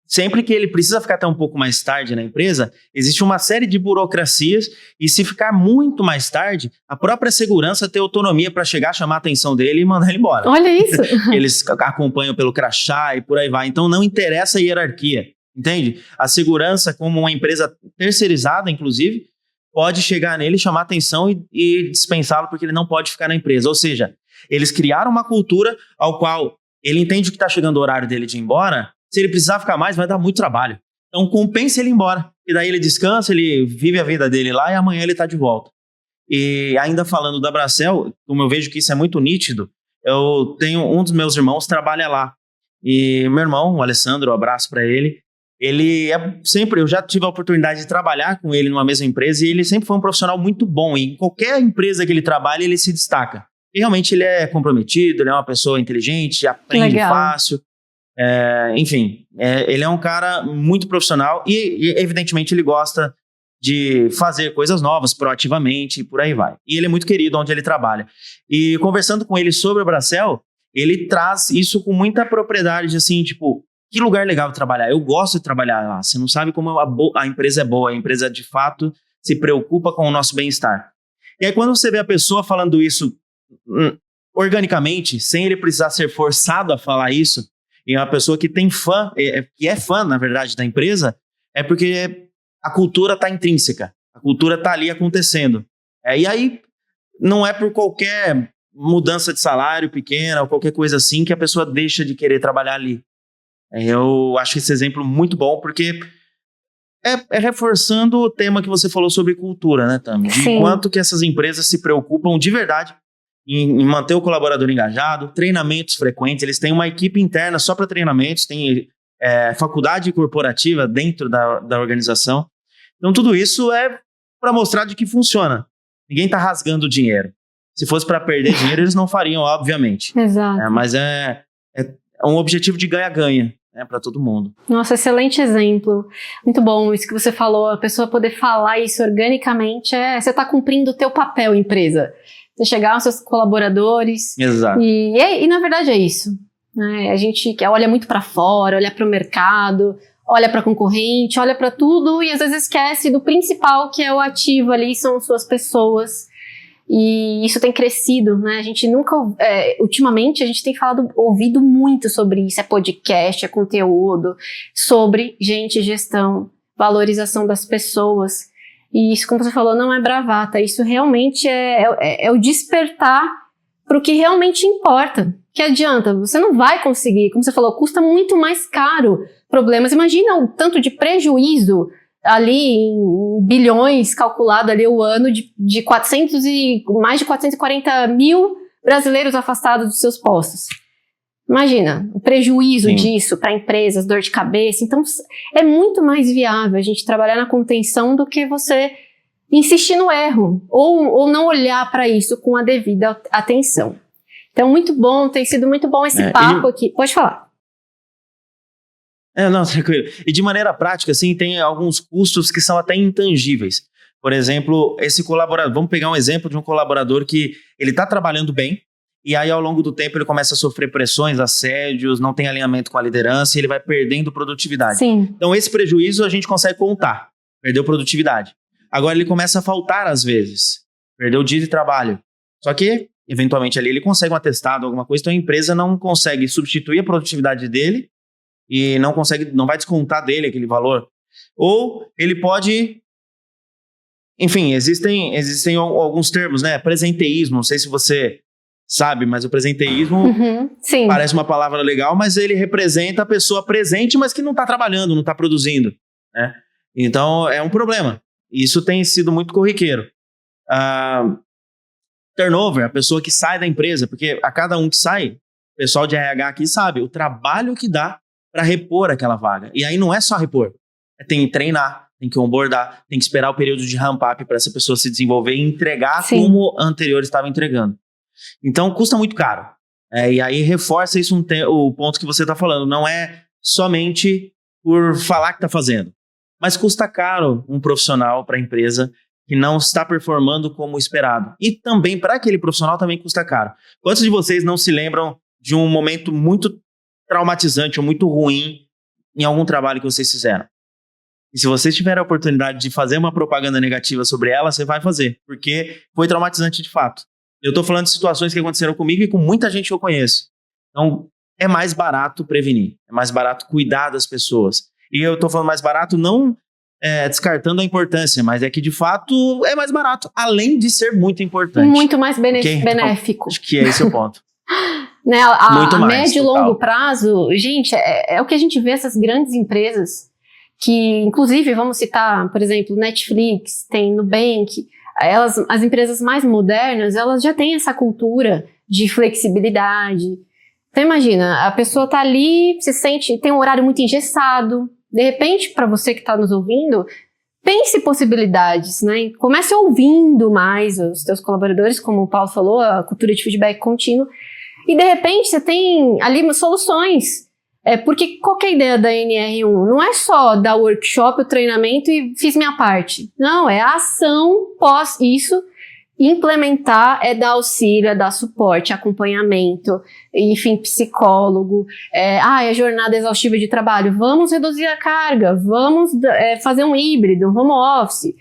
sempre que ele precisa ficar até um pouco mais tarde na empresa, existe uma série de burocracias e se ficar muito mais tarde, a própria segurança tem autonomia para chegar, chamar a atenção dele e mandar ele embora. Olha isso! Eles acompanham pelo crachá e por aí vai. Então não interessa a hierarquia, entende? A segurança, como uma empresa terceirizada, inclusive, pode chegar nele, chamar a atenção e dispensá-lo porque ele não pode ficar na empresa. Ou seja, eles criaram uma cultura ao qual ele entende que está chegando o horário dele de ir embora. Se ele precisar ficar mais, vai dar muito trabalho. Então, compensa ele ir embora. E daí ele descansa, ele vive a vida dele lá e amanhã ele está de volta. E ainda falando da Bracel, como eu vejo que isso é muito nítido, eu tenho um dos meus irmãos trabalha lá. E meu irmão, o Alessandro, um abraço para ele. Ele é sempre, eu já tive a oportunidade de trabalhar com ele numa mesma empresa e ele sempre foi um profissional muito bom. E em qualquer empresa que ele trabalha, ele se destaca. E realmente ele é comprometido, ele é uma pessoa inteligente, aprende fácil. Enfim, ele é um cara muito profissional e evidentemente ele gosta de fazer coisas novas proativamente e por aí vai. E ele é muito querido onde ele trabalha. E conversando com ele sobre a Bracel, ele traz isso com muita propriedade, assim, tipo, que lugar legal de trabalhar. Eu gosto de trabalhar lá. Você não sabe como a empresa é boa. A empresa, de fato, se preocupa com o nosso bem-estar. E aí, quando você vê a pessoa falando isso organicamente, sem ele precisar ser forçado a falar isso, e uma pessoa que tem que é fã, na verdade, da empresa, é porque a cultura está intrínseca. A cultura está ali acontecendo. E aí, não é por qualquer mudança de salário pequena ou qualquer coisa assim que a pessoa deixa de querer trabalhar ali. Eu acho esse exemplo muito bom, porque é reforçando o tema que você falou sobre cultura, né, Tami? De quanto que essas empresas se preocupam de verdade em manter o colaborador engajado, treinamentos frequentes. Eles têm uma equipe interna só para treinamentos, tem faculdade corporativa dentro da organização. Então, tudo isso é para mostrar de que funciona. Ninguém está rasgando dinheiro. Se fosse para perder dinheiro, eles não fariam, obviamente. Exato. Mas é um objetivo de ganha-ganha, né, para todo mundo. Nossa, excelente exemplo. Muito bom isso que você falou. A pessoa poder falar isso organicamente, você está cumprindo o teu papel, empresa. Você chegar aos seus colaboradores. Exato. E na verdade é isso. Né? A gente olha muito para fora, olha para o mercado, olha para concorrente, olha para tudo e às vezes esquece do principal, que é o ativo ali, são suas pessoas. E isso tem crescido, né? A gente nunca, ultimamente a gente tem ouvido muito sobre isso, podcast, é conteúdo, sobre gestão, valorização das pessoas. E isso, como você falou, não é bravata, isso realmente é o despertar para o que realmente importa. Que adianta, você não vai conseguir, como você falou, custa muito mais caro problemas. Imagina o tanto de prejuízo ali em bilhões, calculado ali o ano de mais de 440 mil brasileiros afastados dos seus postos. Imagina o prejuízo disso para empresas, dor de cabeça. Então, é muito mais viável a gente trabalhar na contenção do que você insistir no erro ou não olhar para isso com a devida atenção. Então, muito bom, tem sido muito bom esse papo aqui. Pode falar. Não, tranquilo. E de maneira prática, assim, tem alguns custos que são até intangíveis. Por exemplo, esse colaborador, vamos pegar um exemplo de um colaborador que ele está trabalhando bem, e aí ao longo do tempo ele começa a sofrer pressões, assédios, não tem alinhamento com a liderança e ele vai perdendo produtividade. Sim. Então esse prejuízo a gente consegue contar, perdeu produtividade. Agora ele começa a faltar às vezes, perdeu o dia de trabalho. Só que, eventualmente ali ele consegue um atestado, alguma coisa, então a empresa não consegue substituir a produtividade dele e não vai descontar dele aquele valor. Ou ele pode... Enfim, existem alguns termos, né? Presenteísmo, não sei se você sabe, mas o presenteísmo parece uma palavra legal, mas ele representa a pessoa presente, mas que não está trabalhando, não está produzindo, né? Então, é um problema. Isso tem sido muito corriqueiro. Turnover, a pessoa que sai da empresa, porque a cada um que sai, O pessoal de RH aqui sabe o trabalho que dá para repor aquela vaga. E aí não é só repor, tem que treinar, tem que onboardar, tem que esperar o período de ramp-up para essa pessoa se desenvolver e entregar Sim. como a anterior estava entregando. Então custa muito caro. E aí reforça isso o ponto que você está falando. Não é somente por falar que está fazendo, mas custa caro um profissional para a empresa que não está performando como esperado. E também para aquele profissional também custa caro. Quantos de vocês não se lembram de um momento muito traumatizante ou muito ruim em algum trabalho que vocês fizeram? E se vocês tiverem a oportunidade de fazer uma propaganda negativa sobre ela, você vai fazer, porque foi traumatizante de fato. Eu estou falando de situações que aconteceram comigo e com muita gente que eu conheço. Então, é mais barato prevenir, é mais barato cuidar das pessoas. E eu estou falando mais barato não descartando a importância, mas é que de fato é mais barato, além de ser muito importante. Muito mais benéfico. Acho que é esse o ponto. Né, muito a mais, médio e total. longo prazo, gente, é o que a gente vê essas grandes empresas que, inclusive, vamos citar, por exemplo, Netflix, tem Nubank, as empresas mais modernas, elas já têm essa cultura de flexibilidade. Então imagina, a pessoa tá ali, se sente, tem um horário muito engessado, de repente, para você que está nos ouvindo, pense possibilidades, né? Comece ouvindo mais os teus colaboradores, como o Paulo falou, a cultura de feedback contínuo, e de repente você tem ali soluções. Porque qual que é a ideia da NR1? Não é só dar o workshop, o treinamento e fiz minha parte. Não, é a ação pós isso. Implementar é dar auxílio, é dar suporte, acompanhamento, enfim, psicólogo. A jornada exaustiva de trabalho. Vamos reduzir a carga, vamos fazer um híbrido, um home office.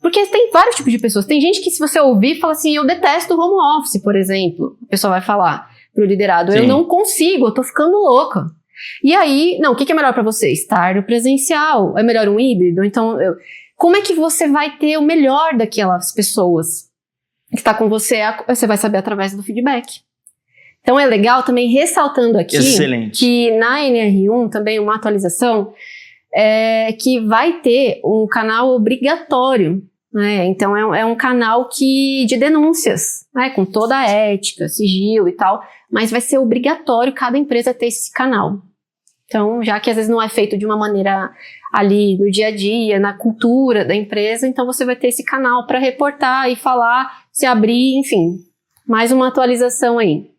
Porque tem vários tipos de pessoas. Tem gente que, se você ouvir, fala assim, eu detesto home office, por exemplo. A pessoa vai falar pro liderado, Sim. eu não consigo, eu tô ficando louca. E aí, não, o que é melhor para você? Estar no presencial? É melhor um híbrido? Então, como é que você vai ter o melhor daquelas pessoas que está com você? Você vai saber através do feedback. Então, é legal também, ressaltando aqui, Excelente. que na NR1 também uma atualização que vai ter um canal obrigatório, né? Então, é um canal de denúncias, né? Com toda a ética, sigilo e tal, mas vai ser obrigatório cada empresa ter esse canal. Então, já que às vezes não é feito de uma maneira ali no dia a dia, na cultura da empresa, então você vai ter esse canal para reportar e falar, se abrir, enfim, mais uma atualização aí.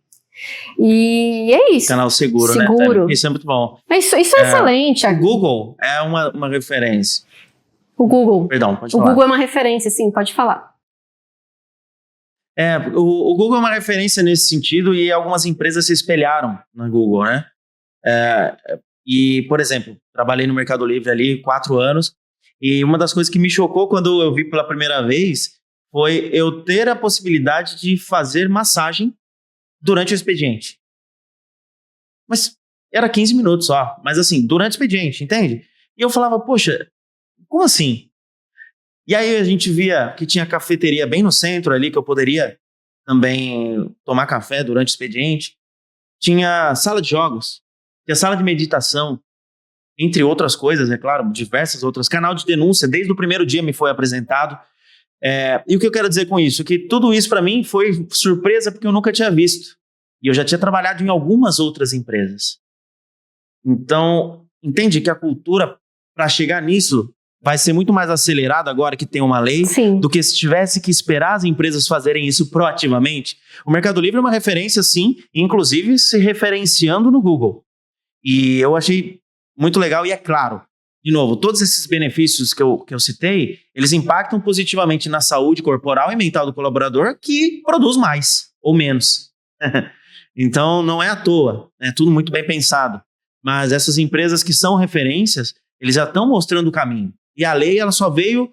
E é isso. Canal seguro, né? Isso é muito bom. Isso é excelente. O Google é uma referência. O Google. Perdão, pode falar. O Google é uma referência, sim, pode falar. O Google é uma referência nesse sentido e algumas empresas se espelharam no Google, né? E, por exemplo, trabalhei no Mercado Livre ali 4 anos e uma das coisas que me chocou quando eu vi pela primeira vez foi eu ter a possibilidade de fazer massagem durante o expediente. Mas era 15 minutos só, mas assim, durante o expediente, entende? E eu falava, poxa, como assim? E aí a gente via que tinha cafeteria bem no centro ali, que eu poderia também tomar café durante o expediente. Tinha sala de jogos, tinha sala de meditação, entre outras coisas, é claro, diversas outras. Canal de denúncia, desde o primeiro dia me foi apresentado. E o que eu quero dizer com isso? Que tudo isso para mim foi surpresa porque eu nunca tinha visto. E eu já tinha trabalhado em algumas outras empresas. Então, entende que a cultura, para chegar nisso, vai ser muito mais acelerado agora que tem uma lei. Sim. Do que se tivesse que esperar as empresas fazerem isso proativamente. O Mercado Livre é uma referência, sim, inclusive se referenciando no Google. E eu achei muito legal e é claro, de novo, todos esses benefícios que eu citei, eles impactam positivamente na saúde corporal e mental do colaborador que produz mais ou menos. Então, não é à toa, é tudo muito bem pensado. Mas essas empresas que são referências, eles já estão mostrando o caminho. E a lei, ela só veio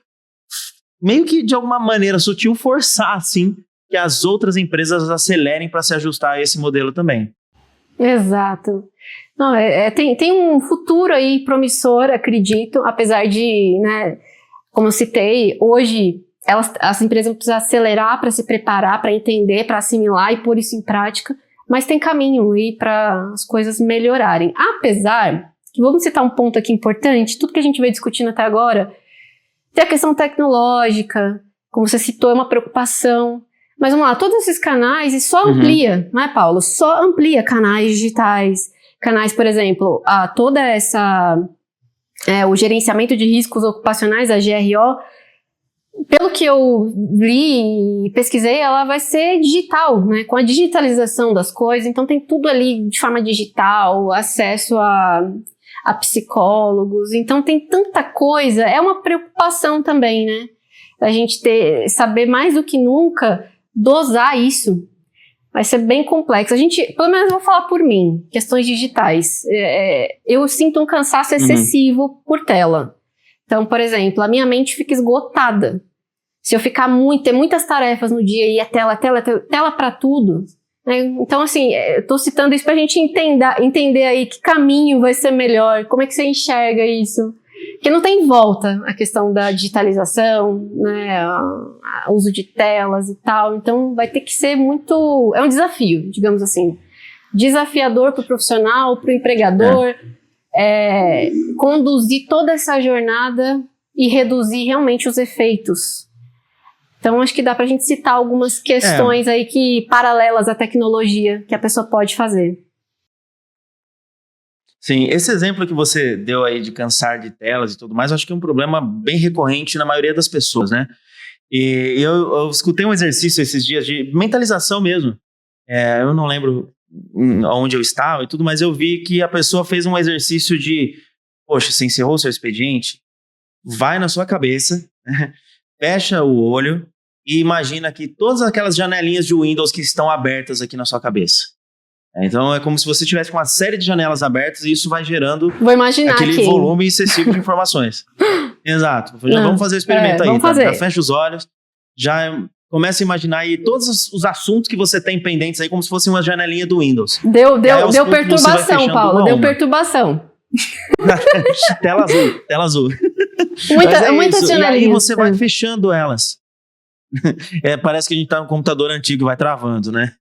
meio que de alguma maneira sutil forçar, assim, que as outras empresas acelerem para se ajustar a esse modelo também. Exato. Não, tem um futuro aí promissor, acredito, apesar de, né, como eu citei, hoje as empresas precisam acelerar para se preparar, para entender, para assimilar e pôr isso em prática, mas tem caminho aí para as coisas melhorarem. Apesar que, vamos citar um ponto aqui importante, tudo que a gente veio discutindo até agora, tem a questão tecnológica, como você citou, é uma preocupação, Mas vamos lá, todos esses canais, e só amplia, não é, Paulo? Só amplia canais digitais, canais, por exemplo, toda essa, o gerenciamento de riscos ocupacionais, a GRO, pelo que eu li e pesquisei, ela vai ser digital, né? Com a digitalização das coisas, então tem tudo ali de forma digital, acesso a psicólogos, então tem tanta coisa, é uma preocupação também, né? A gente saber mais do que nunca dosar isso. Vai ser bem complexo. A gente, pelo menos eu vou falar por mim, questões digitais. Eu sinto um cansaço excessivo por tela. Então, por exemplo, a minha mente fica esgotada. Se eu ficar ter muitas tarefas no dia e é tela para tudo. Né? Então, assim, eu tô citando isso pra gente entender aí que caminho vai ser melhor, como é que você enxerga isso. Porque não tem volta a questão da digitalização, né, o uso de telas e tal, então vai ter que ser muito... É um desafio, digamos assim. Desafiador para o profissional, para o empregador, conduzir toda essa jornada e reduzir realmente os efeitos. Então, acho que dá para a gente citar algumas questões aí paralelas à tecnologia que a pessoa pode fazer. Sim, esse exemplo que você deu aí de cansar de telas e tudo mais, eu acho que é um problema bem recorrente na maioria das pessoas, né? E eu escutei um exercício esses dias de mentalização mesmo. Eu não lembro onde eu estava e tudo, mas eu vi que a pessoa fez um exercício de, poxa, você encerrou o seu expediente, vai na sua cabeça, fecha o olho e imagina que todas aquelas janelinhas de Windows que estão abertas aqui na sua cabeça. Então é como se você tivesse com uma série de janelas abertas e isso vai gerando aquele volume excessivo de informações. Exato. Vamos fazer o experimento aí. Vamos fazer. Tá? Fecha os olhos, já começa a imaginar aí todos os assuntos que você tem pendentes aí como se fosse uma janelinha do Windows. Deu perturbação, Paulo. Deu perturbação. Tela azul. Muitas janelinhas. E aí você vai fechando elas. Parece que a gente tá num computador antigo e vai travando, né?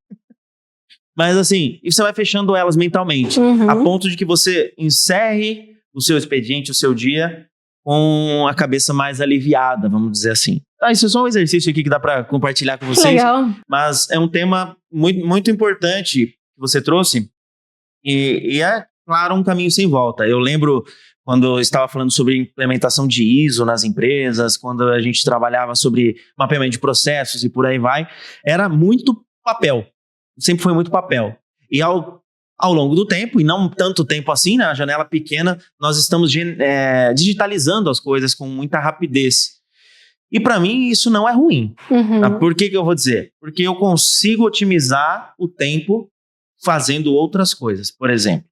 Mas assim, você vai fechando elas mentalmente, a ponto de que você encerre o seu expediente, o seu dia, com a cabeça mais aliviada, vamos dizer assim. Isso é só um exercício aqui que dá para compartilhar com vocês. Legal. Mas é um tema muito, muito importante que você trouxe e é, claro, um caminho sem volta. Eu lembro quando eu estava falando sobre implementação de ISO nas empresas, quando a gente trabalhava sobre mapeamento de processos e por aí vai, era muito papel. Sempre foi muito papel. E ao longo do tempo, e não tanto tempo assim, na janela pequena, nós estamos digitalizando as coisas com muita rapidez. E para mim isso não é ruim. Por que eu vou dizer? Porque eu consigo otimizar o tempo fazendo outras coisas. Por exemplo,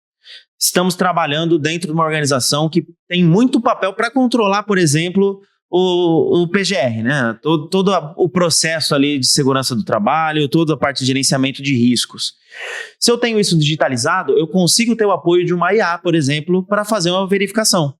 estamos trabalhando dentro de uma organização que tem muito papel para controlar, por exemplo, o PGR, né? Todo o processo ali de segurança do trabalho, toda a parte de gerenciamento de riscos. Se eu tenho isso digitalizado, eu consigo ter o apoio de uma IA, por exemplo, para fazer uma verificação.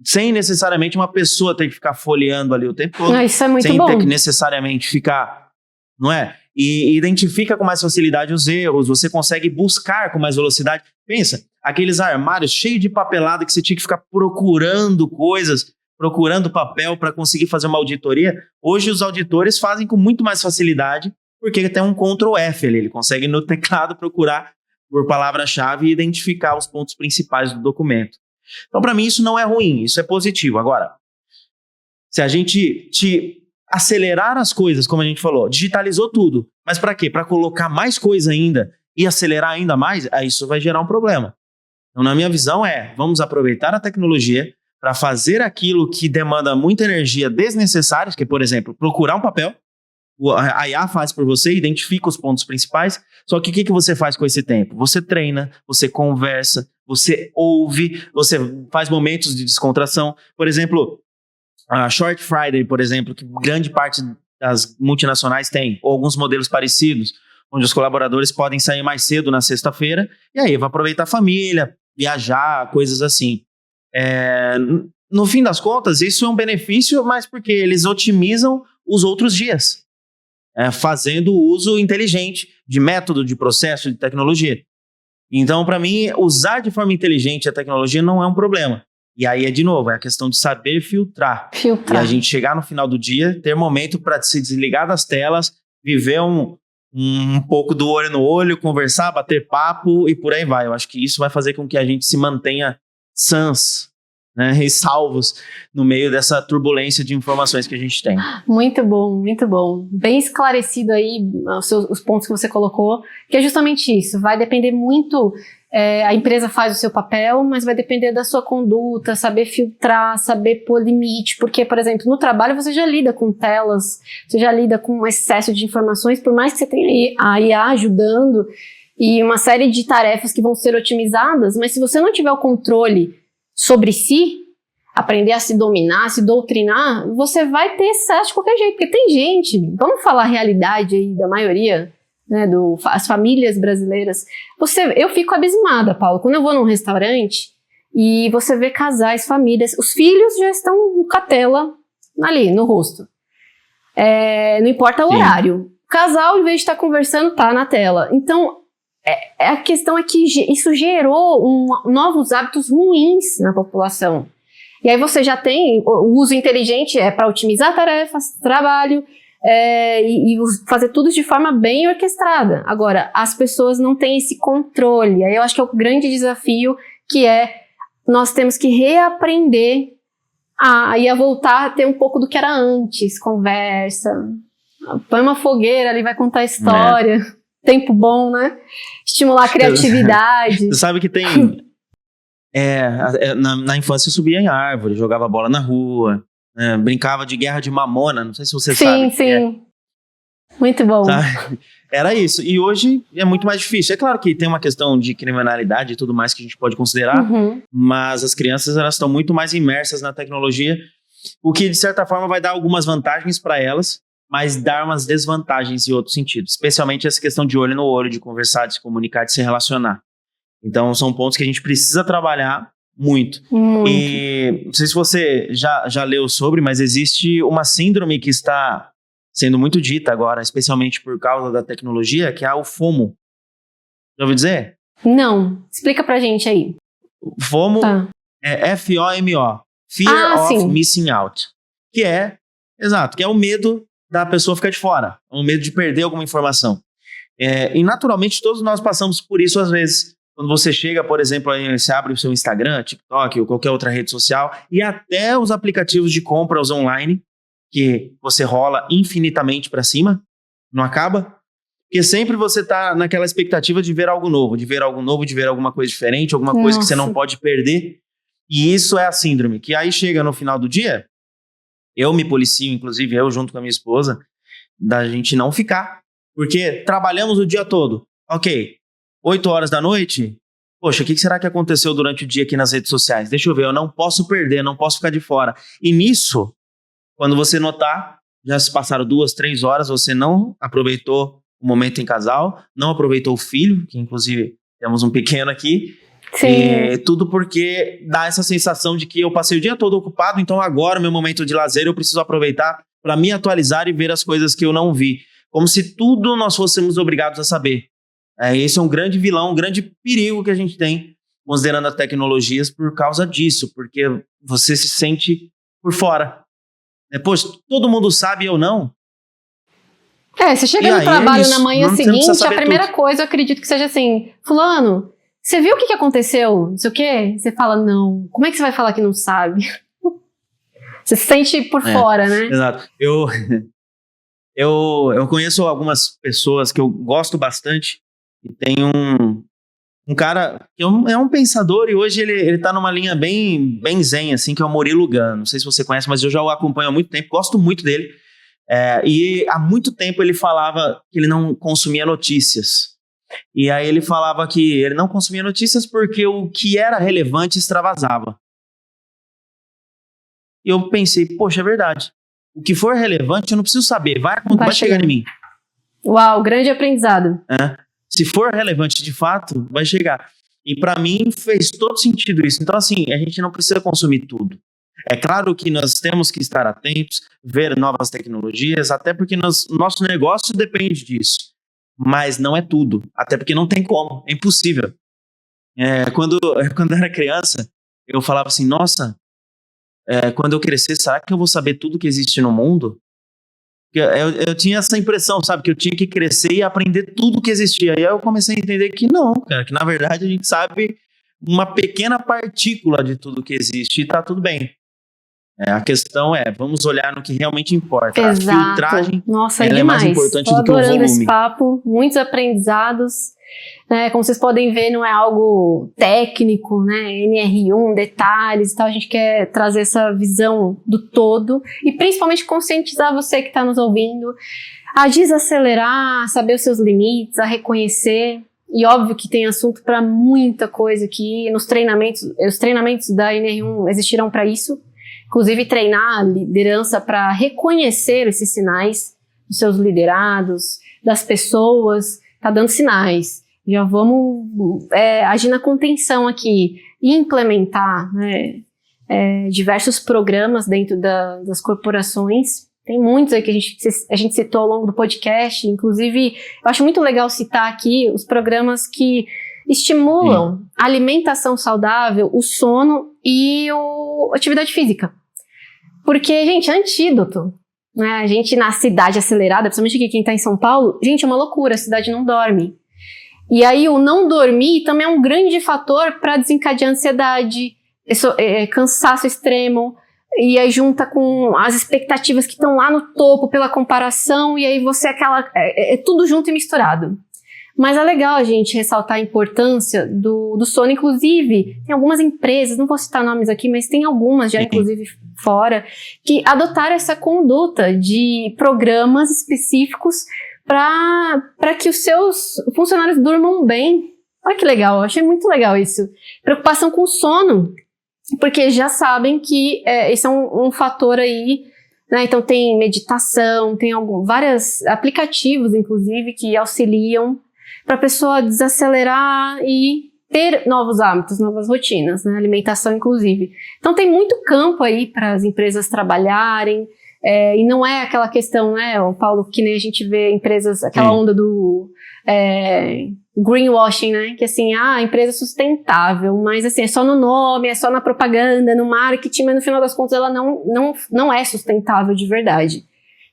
Sem necessariamente uma pessoa ter que ficar folheando ali o tempo todo. Isso é muito sem bom. Ter que necessariamente ficar, não é? E identifica com mais facilidade os erros, você consegue buscar com mais velocidade. Pensa, aqueles armários cheios de papelada que você tinha que ficar procurando coisas, procurando papel para conseguir fazer uma auditoria. Hoje os auditores fazem com muito mais facilidade, porque tem um Ctrl F ali, ele consegue no teclado procurar por palavra-chave e identificar os pontos principais do documento. Então, para mim, isso não é ruim, isso é positivo. Agora, se a gente acelerar as coisas, como a gente falou, digitalizou tudo, mas para quê? Para colocar mais coisa ainda e acelerar ainda mais, aí isso vai gerar um problema. Então, na minha visão vamos aproveitar a tecnologia para fazer aquilo que demanda muita energia desnecessária, que é, por exemplo, procurar um papel. A IA faz por você, identifica os pontos principais, só que o que você faz com esse tempo? Você treina, você conversa, você ouve, você faz momentos de descontração. Por exemplo, a Short Friday, por exemplo, que grande parte das multinacionais tem, ou alguns modelos parecidos, onde os colaboradores podem sair mais cedo na sexta-feira, e aí vai aproveitar a família, viajar, coisas assim. No fim das contas, isso é um benefício, mas porque eles otimizam os outros dias, fazendo uso inteligente de método, de processo, de tecnologia. Então, para mim, usar de forma inteligente a tecnologia não é um problema. E aí, de novo, é a questão de saber filtrar. E a gente chegar no final do dia, ter momento para se desligar das telas, viver um pouco do olho no olho, conversar, bater papo e por aí vai. Eu acho que isso vai fazer com que a gente se mantenha sãs, né, e salvos no meio dessa turbulência de informações que a gente tem. Muito bom, muito bom. Bem esclarecido aí os pontos que você colocou, que é justamente isso. Vai depender muito, a empresa faz o seu papel, mas vai depender da sua conduta, saber filtrar, saber pôr limite, porque, por exemplo, no trabalho você já lida com telas, você já lida com um excesso de informações, por mais que você tenha a IA ajudando e uma série de tarefas que vão ser otimizadas, mas se você não tiver o controle sobre si, aprender a se dominar, se doutrinar, você vai ter excesso de qualquer jeito, porque tem gente, vamos falar a realidade aí da maioria, né, as famílias brasileiras, eu fico abismada, Paulo, quando eu vou num restaurante e você vê casais, famílias, os filhos já estão com a tela ali, no rosto. Não importa o horário. O casal, em vez de estar conversando, tá na tela. Então, a questão é que isso gerou novos hábitos ruins na população. E aí você já tem o uso inteligente para otimizar tarefas, trabalho, e fazer tudo de forma bem orquestrada. Agora, as pessoas não têm esse controle. Aí eu acho que é o grande desafio, que nós temos que reaprender a voltar a ter um pouco do que era antes, conversa, põe uma fogueira ali, vai contar história. Tempo bom, né? Estimular a criatividade. Você sabe que tem... na infância eu subia em árvore, jogava bola na rua, brincava de guerra de mamona, não sei se você sabe. Sim. Muito bom. Sabe? Era isso. E hoje é muito mais difícil. É claro que tem uma questão de criminalidade e tudo mais que a gente pode considerar, mas as crianças elas estão muito mais imersas na tecnologia, o que de certa forma vai dar algumas vantagens para elas, mas dar umas desvantagens em outros sentidos, especialmente essa questão de olho no olho, de conversar, de se comunicar, de se relacionar. Então, são pontos que a gente precisa trabalhar muito. E não sei se você já leu sobre, mas existe uma síndrome que está sendo muito dita agora, especialmente por causa da tecnologia, que é o FOMO. Já ouviu dizer? Não. Explica pra gente aí. FOMO é F-O-M-O. Fear of Missing Out. Que é o medo da pessoa ficar de fora, o medo de perder alguma informação. E naturalmente todos nós passamos por isso às vezes. Quando você chega, por exemplo, aí você abre o seu Instagram, TikTok ou qualquer outra rede social, e até os aplicativos de compras online, que você rola infinitamente para cima, não acaba, porque sempre você está naquela expectativa de ver algo novo, de ver alguma coisa diferente, alguma coisa que você não pode perder. E isso é a síndrome, que aí chega no final do dia, eu me policio, inclusive eu junto com a minha esposa, da gente não ficar. Porque trabalhamos o dia todo. Ok, 8 horas da noite, poxa, o que será que aconteceu durante o dia aqui nas redes sociais? Deixa eu ver, eu não posso perder, não posso ficar de fora. E nisso, quando você notar, já se passaram 2, 3 horas, você não aproveitou o momento em casal, não aproveitou o filho, que inclusive temos um pequeno aqui. Sim. Tudo porque dá essa sensação de que eu passei o dia todo ocupado, então agora, meu momento de lazer, eu preciso aproveitar para me atualizar e ver as coisas que eu não vi. Como se tudo nós fôssemos obrigados a saber. Esse é um grande vilão, um grande perigo que a gente tem, considerando as tecnologias, por causa disso, porque você se sente por fora. Poxa, todo mundo sabe, eu não. Você chega no trabalho na manhã seguinte, a primeira coisa eu acredito que seja assim, fulano, você viu o que aconteceu? Não sei o quê? Você fala, não. Como é que você vai falar que não sabe? Você se sente por fora, né? Exato. Eu conheço algumas pessoas que eu gosto bastante e tem um cara que é um pensador e hoje ele tá numa linha bem zen, assim, que é o Murilo Gun. Não sei se você conhece, mas eu já o acompanho há muito tempo, gosto muito dele. E há muito tempo ele falava que ele não consumia notícias. E aí ele falava que ele não consumia notícias porque o que era relevante extravasava. E eu pensei, poxa, é verdade. O que for relevante eu não preciso saber, vai chegar em mim. Uau, grande aprendizado. Se for relevante de fato, vai chegar. E para mim fez todo sentido isso. Então assim, a gente não precisa consumir tudo. É claro que nós temos que estar atentos, ver novas tecnologias, até porque nosso negócio depende disso. Mas não é tudo, até porque não tem como, é impossível. Quando eu era criança, eu falava assim, nossa, quando eu crescer, será que eu vou saber tudo que existe no mundo? Eu tinha essa impressão, sabe, que eu tinha que crescer e aprender tudo que existia. E aí eu comecei a entender que não, cara, que na verdade a gente sabe uma pequena partícula de tudo que existe e tá tudo bem. A questão é, vamos olhar no que realmente importa. Exato. A filtragem, nossa, ela é mais importante do que o volume. Tô adorando esse papo, muitos aprendizados. Como vocês podem ver, não é algo técnico, né? NR1, detalhes e tal. A gente quer trazer essa visão do todo e principalmente conscientizar você que está nos ouvindo a desacelerar, a saber os seus limites, a reconhecer. E óbvio que tem assunto para muita coisa aqui. Os treinamentos da NR1 existirão para isso. Inclusive treinar a liderança para reconhecer esses sinais dos seus liderados, das pessoas. Tá dando sinais. Já vamos agir na contenção aqui e implementar, né, diversos programas dentro das corporações. Tem muitos aí que a gente citou ao longo do podcast. Inclusive, eu acho muito legal citar aqui os programas que estimulam a alimentação saudável, o sono e a atividade física. Porque, gente, é antídoto. Né? A gente na cidade acelerada, principalmente aqui quem está em São Paulo, gente, é uma loucura, a cidade não dorme. E aí o não dormir também é um grande fator para desencadear ansiedade, cansaço extremo, e aí junta com as expectativas que estão lá no topo pela comparação, e aí você é tudo junto e misturado. Mas é legal a gente ressaltar a importância do sono. Inclusive, tem algumas empresas, não vou citar nomes aqui, mas tem algumas já, inclusive fora, que adotaram essa conduta de programas específicos para que os seus funcionários durmam bem. Olha que legal, eu achei muito legal isso. Preocupação com o sono, porque já sabem que esse é um fator aí, né? Então tem meditação, tem vários aplicativos, inclusive, que auxiliam para a pessoa desacelerar e ter novos hábitos, novas rotinas, né? Alimentação, inclusive. Então tem muito campo aí para as empresas trabalharem, e não é aquela questão, né, Paulo, que nem a gente vê empresas, aquela onda do greenwashing, né, que assim, a empresa é sustentável, mas assim, é só no nome, é só na propaganda, no marketing, mas no final das contas ela não é sustentável de verdade.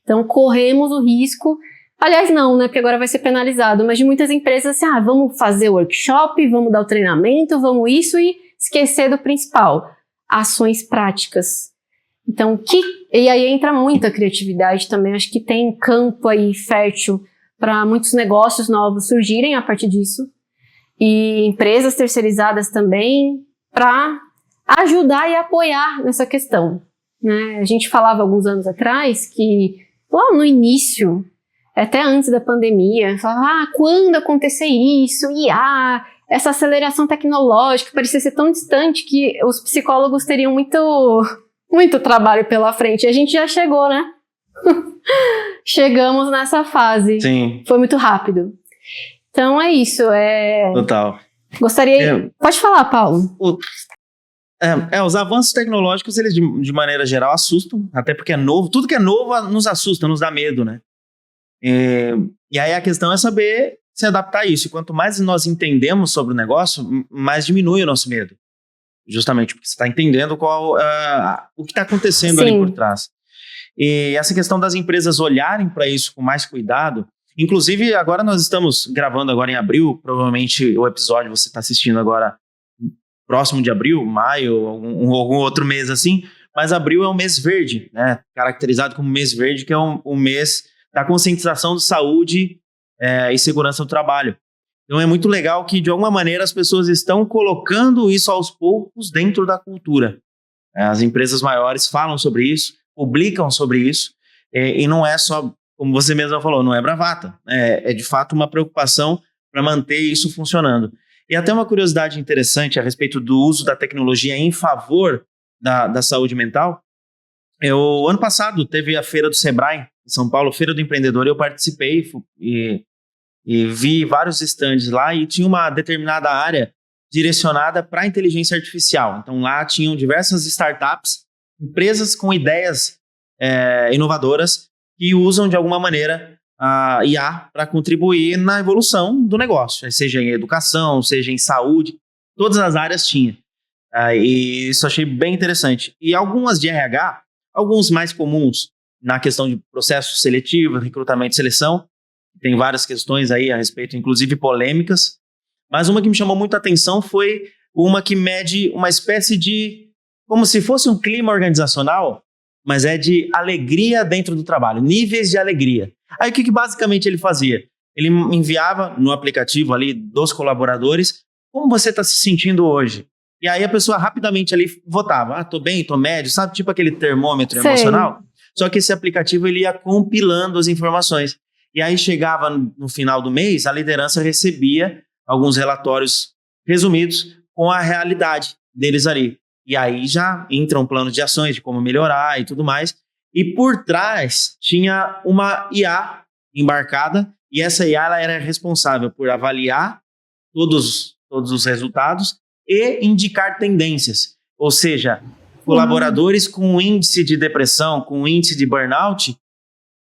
Então corremos o risco. Aliás, não, né? Porque agora vai ser penalizado. Mas de muitas empresas, assim, vamos fazer o workshop, vamos dar o treinamento, vamos isso e esquecer do principal. Ações práticas. Então, e aí entra muita criatividade também. Acho que tem campo aí fértil para muitos negócios novos surgirem a partir disso. E empresas terceirizadas também para ajudar e apoiar nessa questão. Né? A gente falava alguns anos atrás que lá no início, até antes da pandemia, falava, quando acontecer isso, essa aceleração tecnológica parecia ser tão distante que os psicólogos teriam muito trabalho pela frente. E a gente já chegou, né? Chegamos nessa fase. Sim. Foi muito rápido. Então é isso. Total. Gostaria... Pode falar, Paulo. Os avanços tecnológicos, eles de maneira geral assustam, até porque é novo. Tudo que é novo nos assusta, nos dá medo, né? E aí a questão é saber se adaptar a isso. E quanto mais nós entendemos sobre o negócio, mais diminui o nosso medo. Justamente porque você está entendendo o que está acontecendo ali por trás. E essa questão das empresas olharem para isso com mais cuidado. Inclusive, agora nós estamos gravando agora em abril. Provavelmente o episódio você está assistindo agora próximo de abril, maio, algum outro mês assim. Mas abril é um mês verde, né? Caracterizado como mês verde, que é um mês da conscientização de saúde e segurança do trabalho. Então é muito legal que, de alguma maneira, as pessoas estão colocando isso aos poucos dentro da cultura. As empresas maiores falam sobre isso, publicam sobre isso, e não é só, como você mesma falou, não é bravata. É de fato uma preocupação para manter isso funcionando. E até uma curiosidade interessante a respeito do uso da tecnologia em favor da saúde mental. Ano passado teve a feira do Sebrae, em São Paulo, Feira do Empreendedor, eu participei e vi vários stands lá e tinha uma determinada área direcionada para a inteligência artificial. Então lá tinham diversas startups, empresas com ideias inovadoras que usam de alguma maneira a IA para contribuir na evolução do negócio, seja em educação, seja em saúde, todas as áreas tinha. E isso achei bem interessante. E algumas de RH, alguns mais comuns, na questão de processo seletivo, recrutamento e seleção. Tem várias questões aí a respeito, inclusive polêmicas. Mas uma que me chamou muito a atenção foi uma que mede uma espécie de... como se fosse um clima organizacional, mas é de alegria dentro do trabalho, níveis de alegria. Aí o que basicamente ele fazia? Ele enviava no aplicativo ali dos colaboradores, como você está se sentindo hoje? E aí a pessoa rapidamente ali votava, tô bem, tô médio, sabe? Tipo aquele termômetro emocional. Só que esse aplicativo ele ia compilando as informações. E aí chegava no final do mês, a liderança recebia alguns relatórios resumidos com a realidade deles ali. E aí já entra um plano de ações de como melhorar e tudo mais. E por trás tinha uma IA embarcada, e essa IA ela era responsável por avaliar todos os resultados e indicar tendências. Ou seja, colaboradores com índice de depressão, com índice de burnout,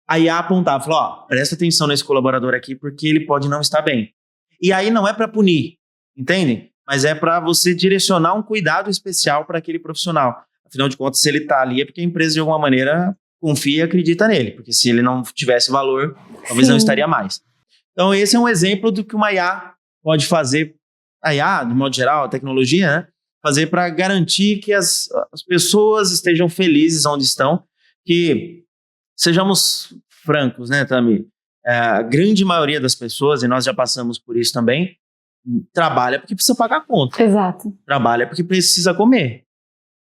a IA apontava, falou, presta atenção nesse colaborador aqui porque ele pode não estar bem. E aí não é para punir, entende? Mas é para você direcionar um cuidado especial para aquele profissional. Afinal de contas, se ele está ali é porque a empresa de alguma maneira confia e acredita nele, porque se ele não tivesse valor, talvez não estaria mais. Então esse é um exemplo do que uma IA pode fazer, a IA, de modo geral, a tecnologia, né? Fazer para garantir que as pessoas estejam felizes onde estão, que sejamos francos, né, Tami? A grande maioria das pessoas, e nós já passamos por isso também, trabalha porque precisa pagar a conta. Exato. Trabalha porque precisa comer.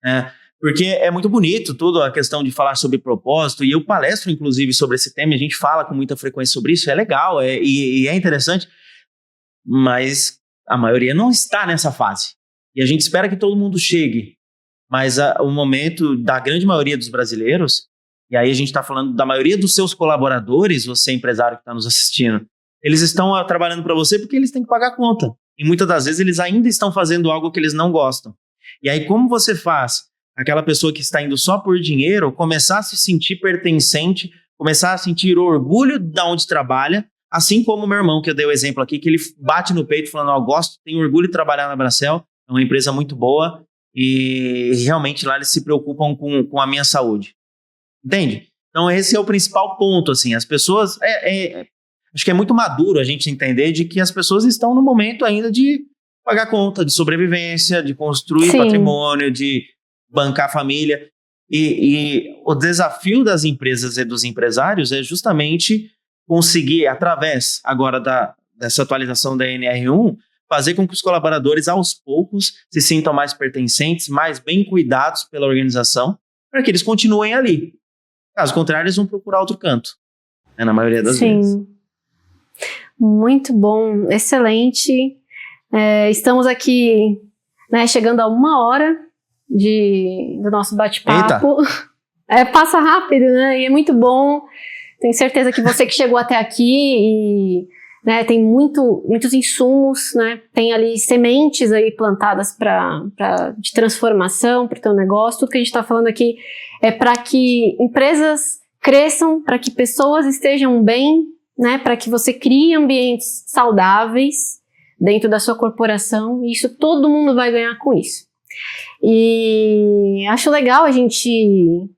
Né? Porque é muito bonito tudo a questão de falar sobre propósito, e eu palestro, inclusive, sobre esse tema, e a gente fala com muita frequência sobre isso, é legal, e é interessante, mas a maioria não está nessa fase. E a gente espera que todo mundo chegue, mas o momento da grande maioria dos brasileiros, e aí a gente está falando da maioria dos seus colaboradores, você empresário que está nos assistindo, eles estão trabalhando para você porque eles têm que pagar a conta. E muitas das vezes eles ainda estão fazendo algo que eles não gostam. E aí como você faz aquela pessoa que está indo só por dinheiro começar a se sentir pertencente, começar a sentir orgulho de onde trabalha, assim como o meu irmão, que eu dei o exemplo aqui, que ele bate no peito falando, gosto, tenho orgulho de trabalhar na Bracell, é uma empresa muito boa e realmente lá eles se preocupam com a minha saúde. Entende? Então esse é o principal ponto, assim, as pessoas, acho que é muito maduro a gente entender de que as pessoas estão no momento ainda de pagar conta, de sobrevivência, de construir patrimônio, de bancar a família, e o desafio das empresas e dos empresários é justamente conseguir, através agora dessa atualização da NR1, fazer com que os colaboradores aos poucos se sintam mais pertencentes, mais bem cuidados pela organização, para que eles continuem ali. Caso contrário, eles vão procurar outro canto, né, na maioria das vezes. Muito bom, excelente. Estamos aqui, né, chegando a 1 hora do nosso bate-papo. Passa rápido, né? E é muito bom. Tenho certeza que você que chegou até aqui e, né, tem muitos insumos, né? Tem ali sementes aí plantadas de transformação para o teu negócio. Tudo que a gente está falando aqui é para que empresas cresçam, para que pessoas estejam bem, né? Para que você crie ambientes saudáveis dentro da sua corporação. E isso todo mundo vai ganhar com isso. E acho legal a gente... O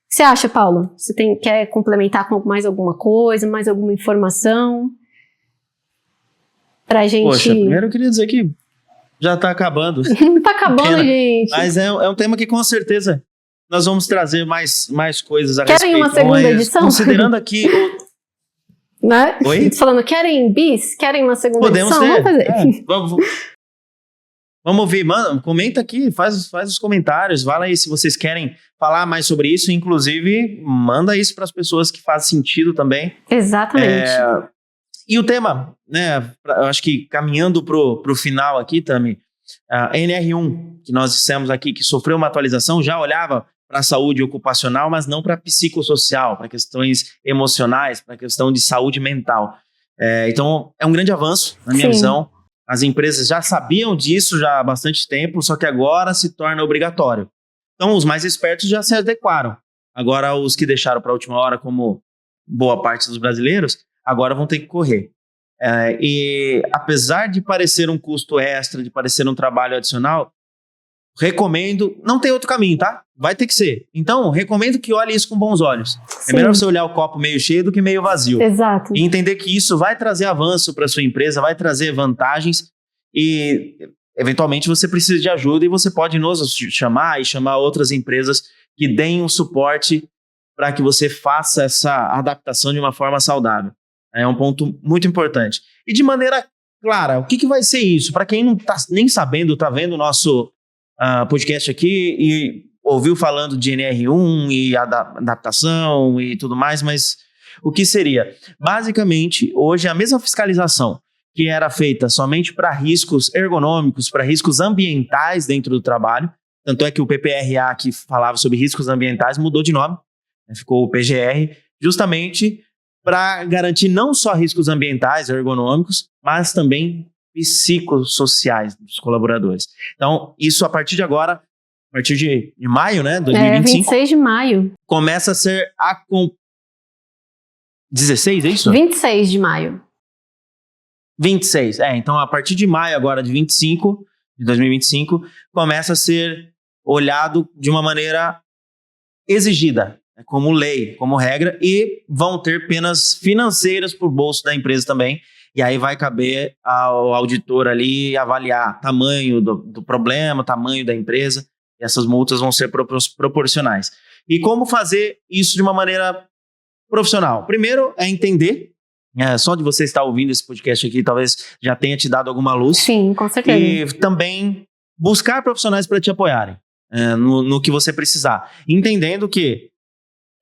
que você acha, Paulo? Você quer complementar com mais alguma coisa, mais alguma informação? Pra gente... Poxa, primeiro eu queria dizer que já tá acabando. Tá acabando, gente. Mas é um tema que com certeza nós vamos trazer mais coisas a respeito. Querem uma segunda edição? Considerando aqui... Né? Oi? Falando, querem bis? Querem uma segunda edição? Ter. Vamos fazer. Vamos ouvir, mano, comenta aqui, faz os comentários, fala aí se vocês querem falar mais sobre isso, inclusive manda isso para as pessoas que faz sentido também. Exatamente. E o tema, né, eu acho que caminhando pro final aqui, Tami, a NR1, que nós dissemos aqui que sofreu uma atualização, já olhava para a saúde ocupacional, mas não para a psicossocial, para questões emocionais, para a questão de saúde mental. Então, é um grande avanço, na minha visão. As empresas já sabiam disso já há bastante tempo, só que agora se torna obrigatório. Então, os mais espertos já se adequaram. Agora, os que deixaram para a última hora, como boa parte dos brasileiros, agora vão ter que correr. E apesar de parecer um custo extra, de parecer um trabalho adicional, recomendo, não tem outro caminho, tá? vai ter que ser. Então, recomendo que olhe isso com bons olhos. Sim. É melhor você olhar o copo meio cheio do que meio vazio. Exato. E entender que isso vai trazer avanço para sua empresa, vai trazer vantagens e, eventualmente, você precisa de ajuda e você pode nos chamar e chamar outras empresas que deem um suporte para que você faça essa adaptação de uma forma saudável. É um ponto muito importante. E de maneira clara, o que vai ser isso? Para quem não está nem sabendo, está vendo o nosso podcast aqui e ouviu falando de NR1 e adaptação e tudo mais, mas o que seria? Basicamente, hoje a mesma fiscalização que era feita somente para riscos ergonômicos, para riscos ambientais dentro do trabalho, tanto é que o PPRA, que falava sobre riscos ambientais, mudou de nome, ficou o PGR, justamente para garantir não só riscos ambientais, ergonômicos, mas também psicossociais dos colaboradores. Então, isso a partir de agora, a partir de maio, né, 2025, 26 de maio. começa a ser 16, é isso? 26 de maio. 26, então a partir de maio agora de 2025, começa a ser olhado de uma maneira exigida, como lei, como regra, e vão ter penas financeiras por bolso da empresa também, e aí vai caber ao auditor ali avaliar tamanho do problema, tamanho da empresa, e essas multas vão ser proporcionais. E como fazer isso de uma maneira profissional? Primeiro é entender, só de você estar ouvindo esse podcast aqui, talvez já tenha te dado alguma luz. Sim, com certeza. E também buscar profissionais para te apoiarem no que você precisar. Entendendo que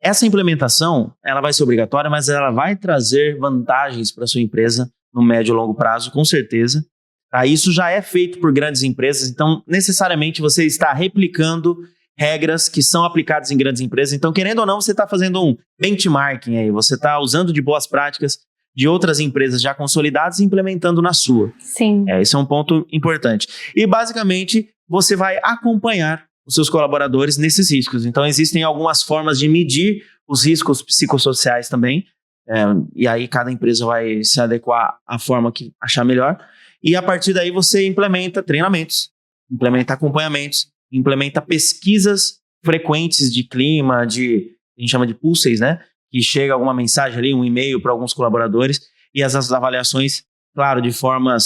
essa implementação, ela vai ser obrigatória, mas ela vai trazer vantagens para a sua empresa no médio e longo prazo, com certeza. Isso já é feito por grandes empresas, então necessariamente você está replicando regras que são aplicadas em grandes empresas. Então, querendo ou não, você está fazendo um benchmarking aí, você está usando de boas práticas de outras empresas já consolidadas e implementando na sua. Sim. Esse é um ponto importante. E, basicamente, você vai acompanhar os seus colaboradores nesses riscos. Então, existem algumas formas de medir os riscos psicossociais também, e aí cada empresa vai se adequar à forma que achar melhor. E, a partir daí, você implementa treinamentos, implementa acompanhamentos, implementa pesquisas frequentes de clima, a gente chama de pulses, né? Que chega alguma mensagem ali, um e-mail para alguns colaboradores, e essas avaliações, claro, de forma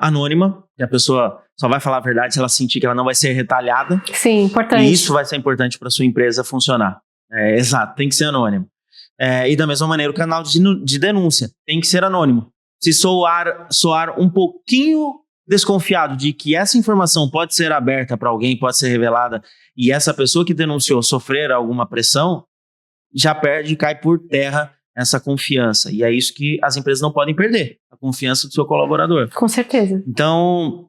anônima, que a pessoa só vai falar a verdade se ela sentir que ela não vai ser retalhada. Sim, importante. E isso vai ser importante para sua empresa funcionar. Exato, tem que ser anônimo. E da mesma maneira, o canal de denúncia tem que ser anônimo. Se soar um pouquinho desconfiado de que essa informação pode ser aberta para alguém, pode ser revelada, e essa pessoa que denunciou sofrer alguma pressão, já cai por terra essa confiança. E é isso que as empresas não podem perder, a confiança do seu colaborador. Com certeza. Então,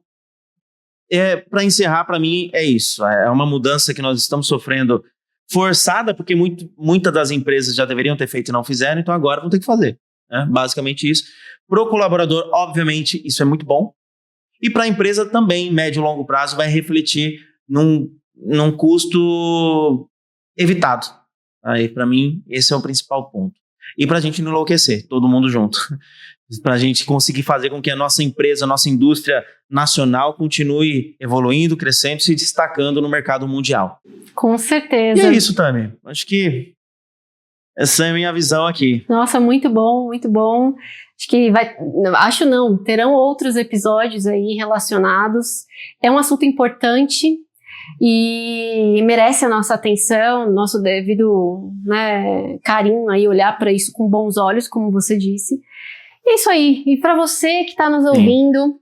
para encerrar, para mim, é isso. É uma mudança que nós estamos sofrendo forçada, porque muitas das empresas já deveriam ter feito e não fizeram, então agora vão ter que fazer. Basicamente isso. Para o colaborador, obviamente, isso é muito bom. E para a empresa também, médio e longo prazo, vai refletir num custo evitado. Aí, para mim, esse é o principal ponto. E para a gente não enlouquecer, todo mundo junto. Para a gente conseguir fazer com que a nossa empresa, a nossa indústria nacional continue evoluindo, crescendo, se destacando no mercado mundial. Com certeza. E é isso, Tami. Acho que essa é a minha visão aqui. Nossa, muito bom, muito bom. Terão outros episódios aí relacionados. É um assunto importante e merece a nossa atenção, nosso devido carinho aí, olhar para isso com bons olhos, como você disse. E é isso aí. E para você que está nos ouvindo,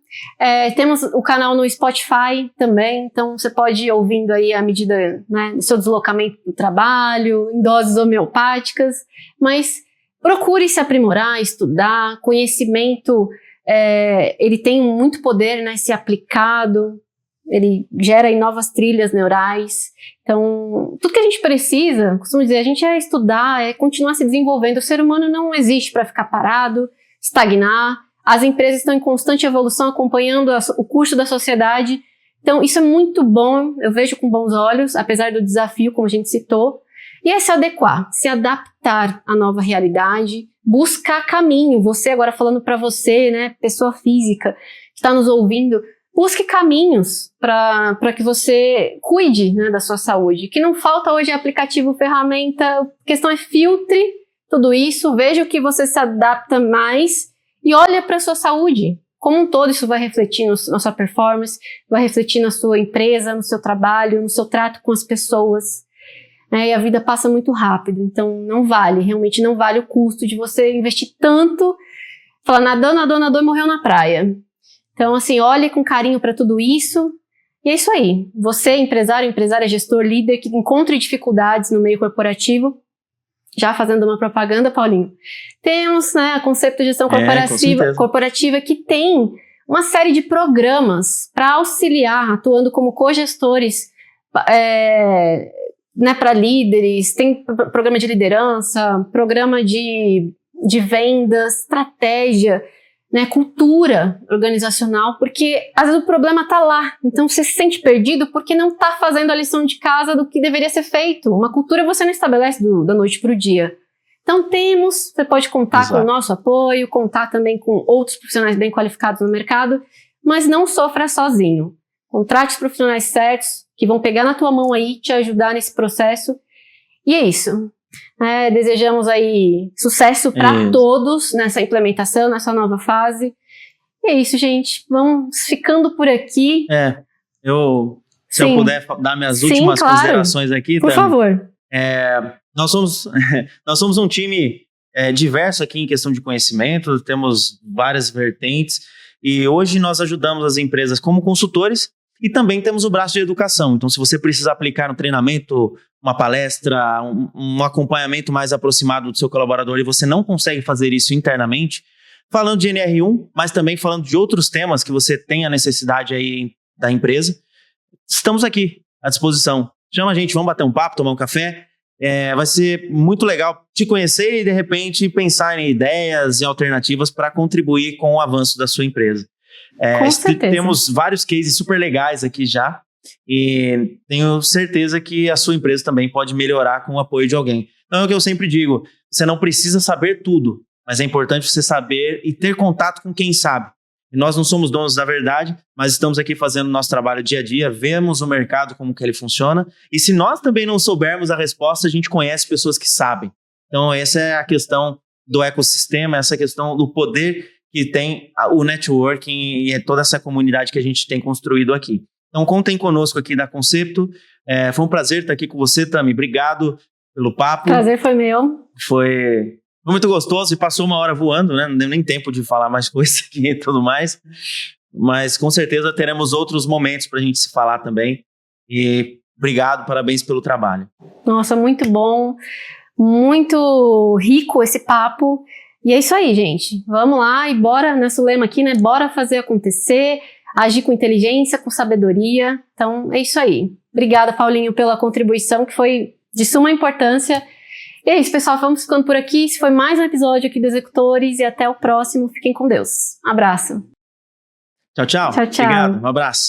temos o canal no Spotify também, então você pode ir ouvindo aí à medida do seu deslocamento para o trabalho, em doses homeopáticas, mas procure se aprimorar, estudar. Conhecimento, ele tem muito poder, se aplicado, ele gera aí novas trilhas neurais. Então, tudo que a gente precisa, costumo dizer, a gente estudar, continuar se desenvolvendo. O ser humano não existe para ficar parado, estagnar. As empresas estão em constante evolução, acompanhando o curso da sociedade. Então, isso é muito bom, eu vejo com bons olhos, apesar do desafio, como a gente citou. E é se adequar, se adaptar à nova realidade, buscar caminho. Você agora falando para você, pessoa física, que está nos ouvindo, busque caminhos para que você cuide, né, da sua saúde. O que não falta hoje é aplicativo, ferramenta, a questão é filtre tudo isso, veja o que você se adapta mais e olha para a sua saúde. Como um todo, isso vai refletir na sua performance, vai refletir na sua empresa, no seu trabalho, no seu trato com as pessoas. E a vida passa muito rápido, então realmente não vale o custo de você investir tanto, falar nadou e morreu na praia. Então, assim, olhe com carinho para tudo isso, e é isso aí. Você, empresário, empresária, gestor, líder, que encontre dificuldades no meio corporativo, já fazendo uma propaganda, Paulinho, temos, né, a Conceito de Gestão Corporativa, que tem uma série de programas para auxiliar, atuando como cogestores, né, para líderes, tem programa de liderança, programa de vendas, estratégia, né, cultura organizacional, porque às vezes o problema está lá, então você se sente perdido porque não está fazendo a lição de casa do que deveria ser feito. Uma cultura você não estabelece da noite para o dia. Então você pode contar com o nosso apoio, contar também com outros profissionais bem qualificados no mercado, mas não sofra sozinho. Contrate os profissionais certos, que vão pegar na tua mão aí, te ajudar nesse processo, e é isso. Desejamos aí sucesso para todos nessa implementação, nessa nova fase. E é isso, gente. Vamos ficando por aqui. Se eu puder dar minhas últimas considerações aqui, por favor. Nós somos um time diverso aqui em questão de conhecimento, temos várias vertentes, e hoje nós ajudamos as empresas como consultores e também temos o braço de educação. Então, se você precisa aplicar um treinamento, uma palestra, um acompanhamento mais aproximado do seu colaborador e você não consegue fazer isso internamente, falando de NR1, mas também falando de outros temas que você tem a necessidade aí da empresa, estamos aqui à disposição. Chama a gente, vamos bater um papo, tomar um café. Vai ser muito legal te conhecer e, de repente, pensar em ideias e alternativas para contribuir com o avanço da sua empresa. Com certeza. Temos vários cases super legais aqui já e tenho certeza que a sua empresa também pode melhorar com o apoio de alguém. Então é o que eu sempre digo, você não precisa saber tudo, mas é importante você saber e ter contato com quem sabe. E nós não somos donos da verdade, mas estamos aqui fazendo o nosso trabalho dia a dia, vemos o mercado, como que ele funciona, e se nós também não soubermos a resposta, a gente conhece pessoas que sabem. Então essa é a questão do ecossistema, essa questão do poder que tem o networking e toda essa comunidade que a gente tem construído aqui. Então contem conosco aqui da Conceito. Foi um prazer estar aqui com você, Tami. Obrigado pelo papo. Prazer foi meu. Foi muito gostoso e passou uma hora voando, né? Não deu nem tempo de falar mais coisas aqui e tudo mais. Mas com certeza teremos outros momentos para a gente se falar também. E obrigado, parabéns pelo trabalho. Nossa, muito bom. Muito rico esse papo. E é isso aí, gente. Vamos lá e bora, nosso lema aqui, né? Bora fazer acontecer, agir com inteligência, com sabedoria. Então, é isso aí. Obrigada, Paulinho, pela contribuição, que foi de suma importância. E é isso, pessoal. Vamos ficando por aqui. Esse foi mais um episódio aqui do Executores e até o próximo. Fiquem com Deus. Abraço. Tchau, tchau. Tchau, tchau. Obrigado. Um abraço.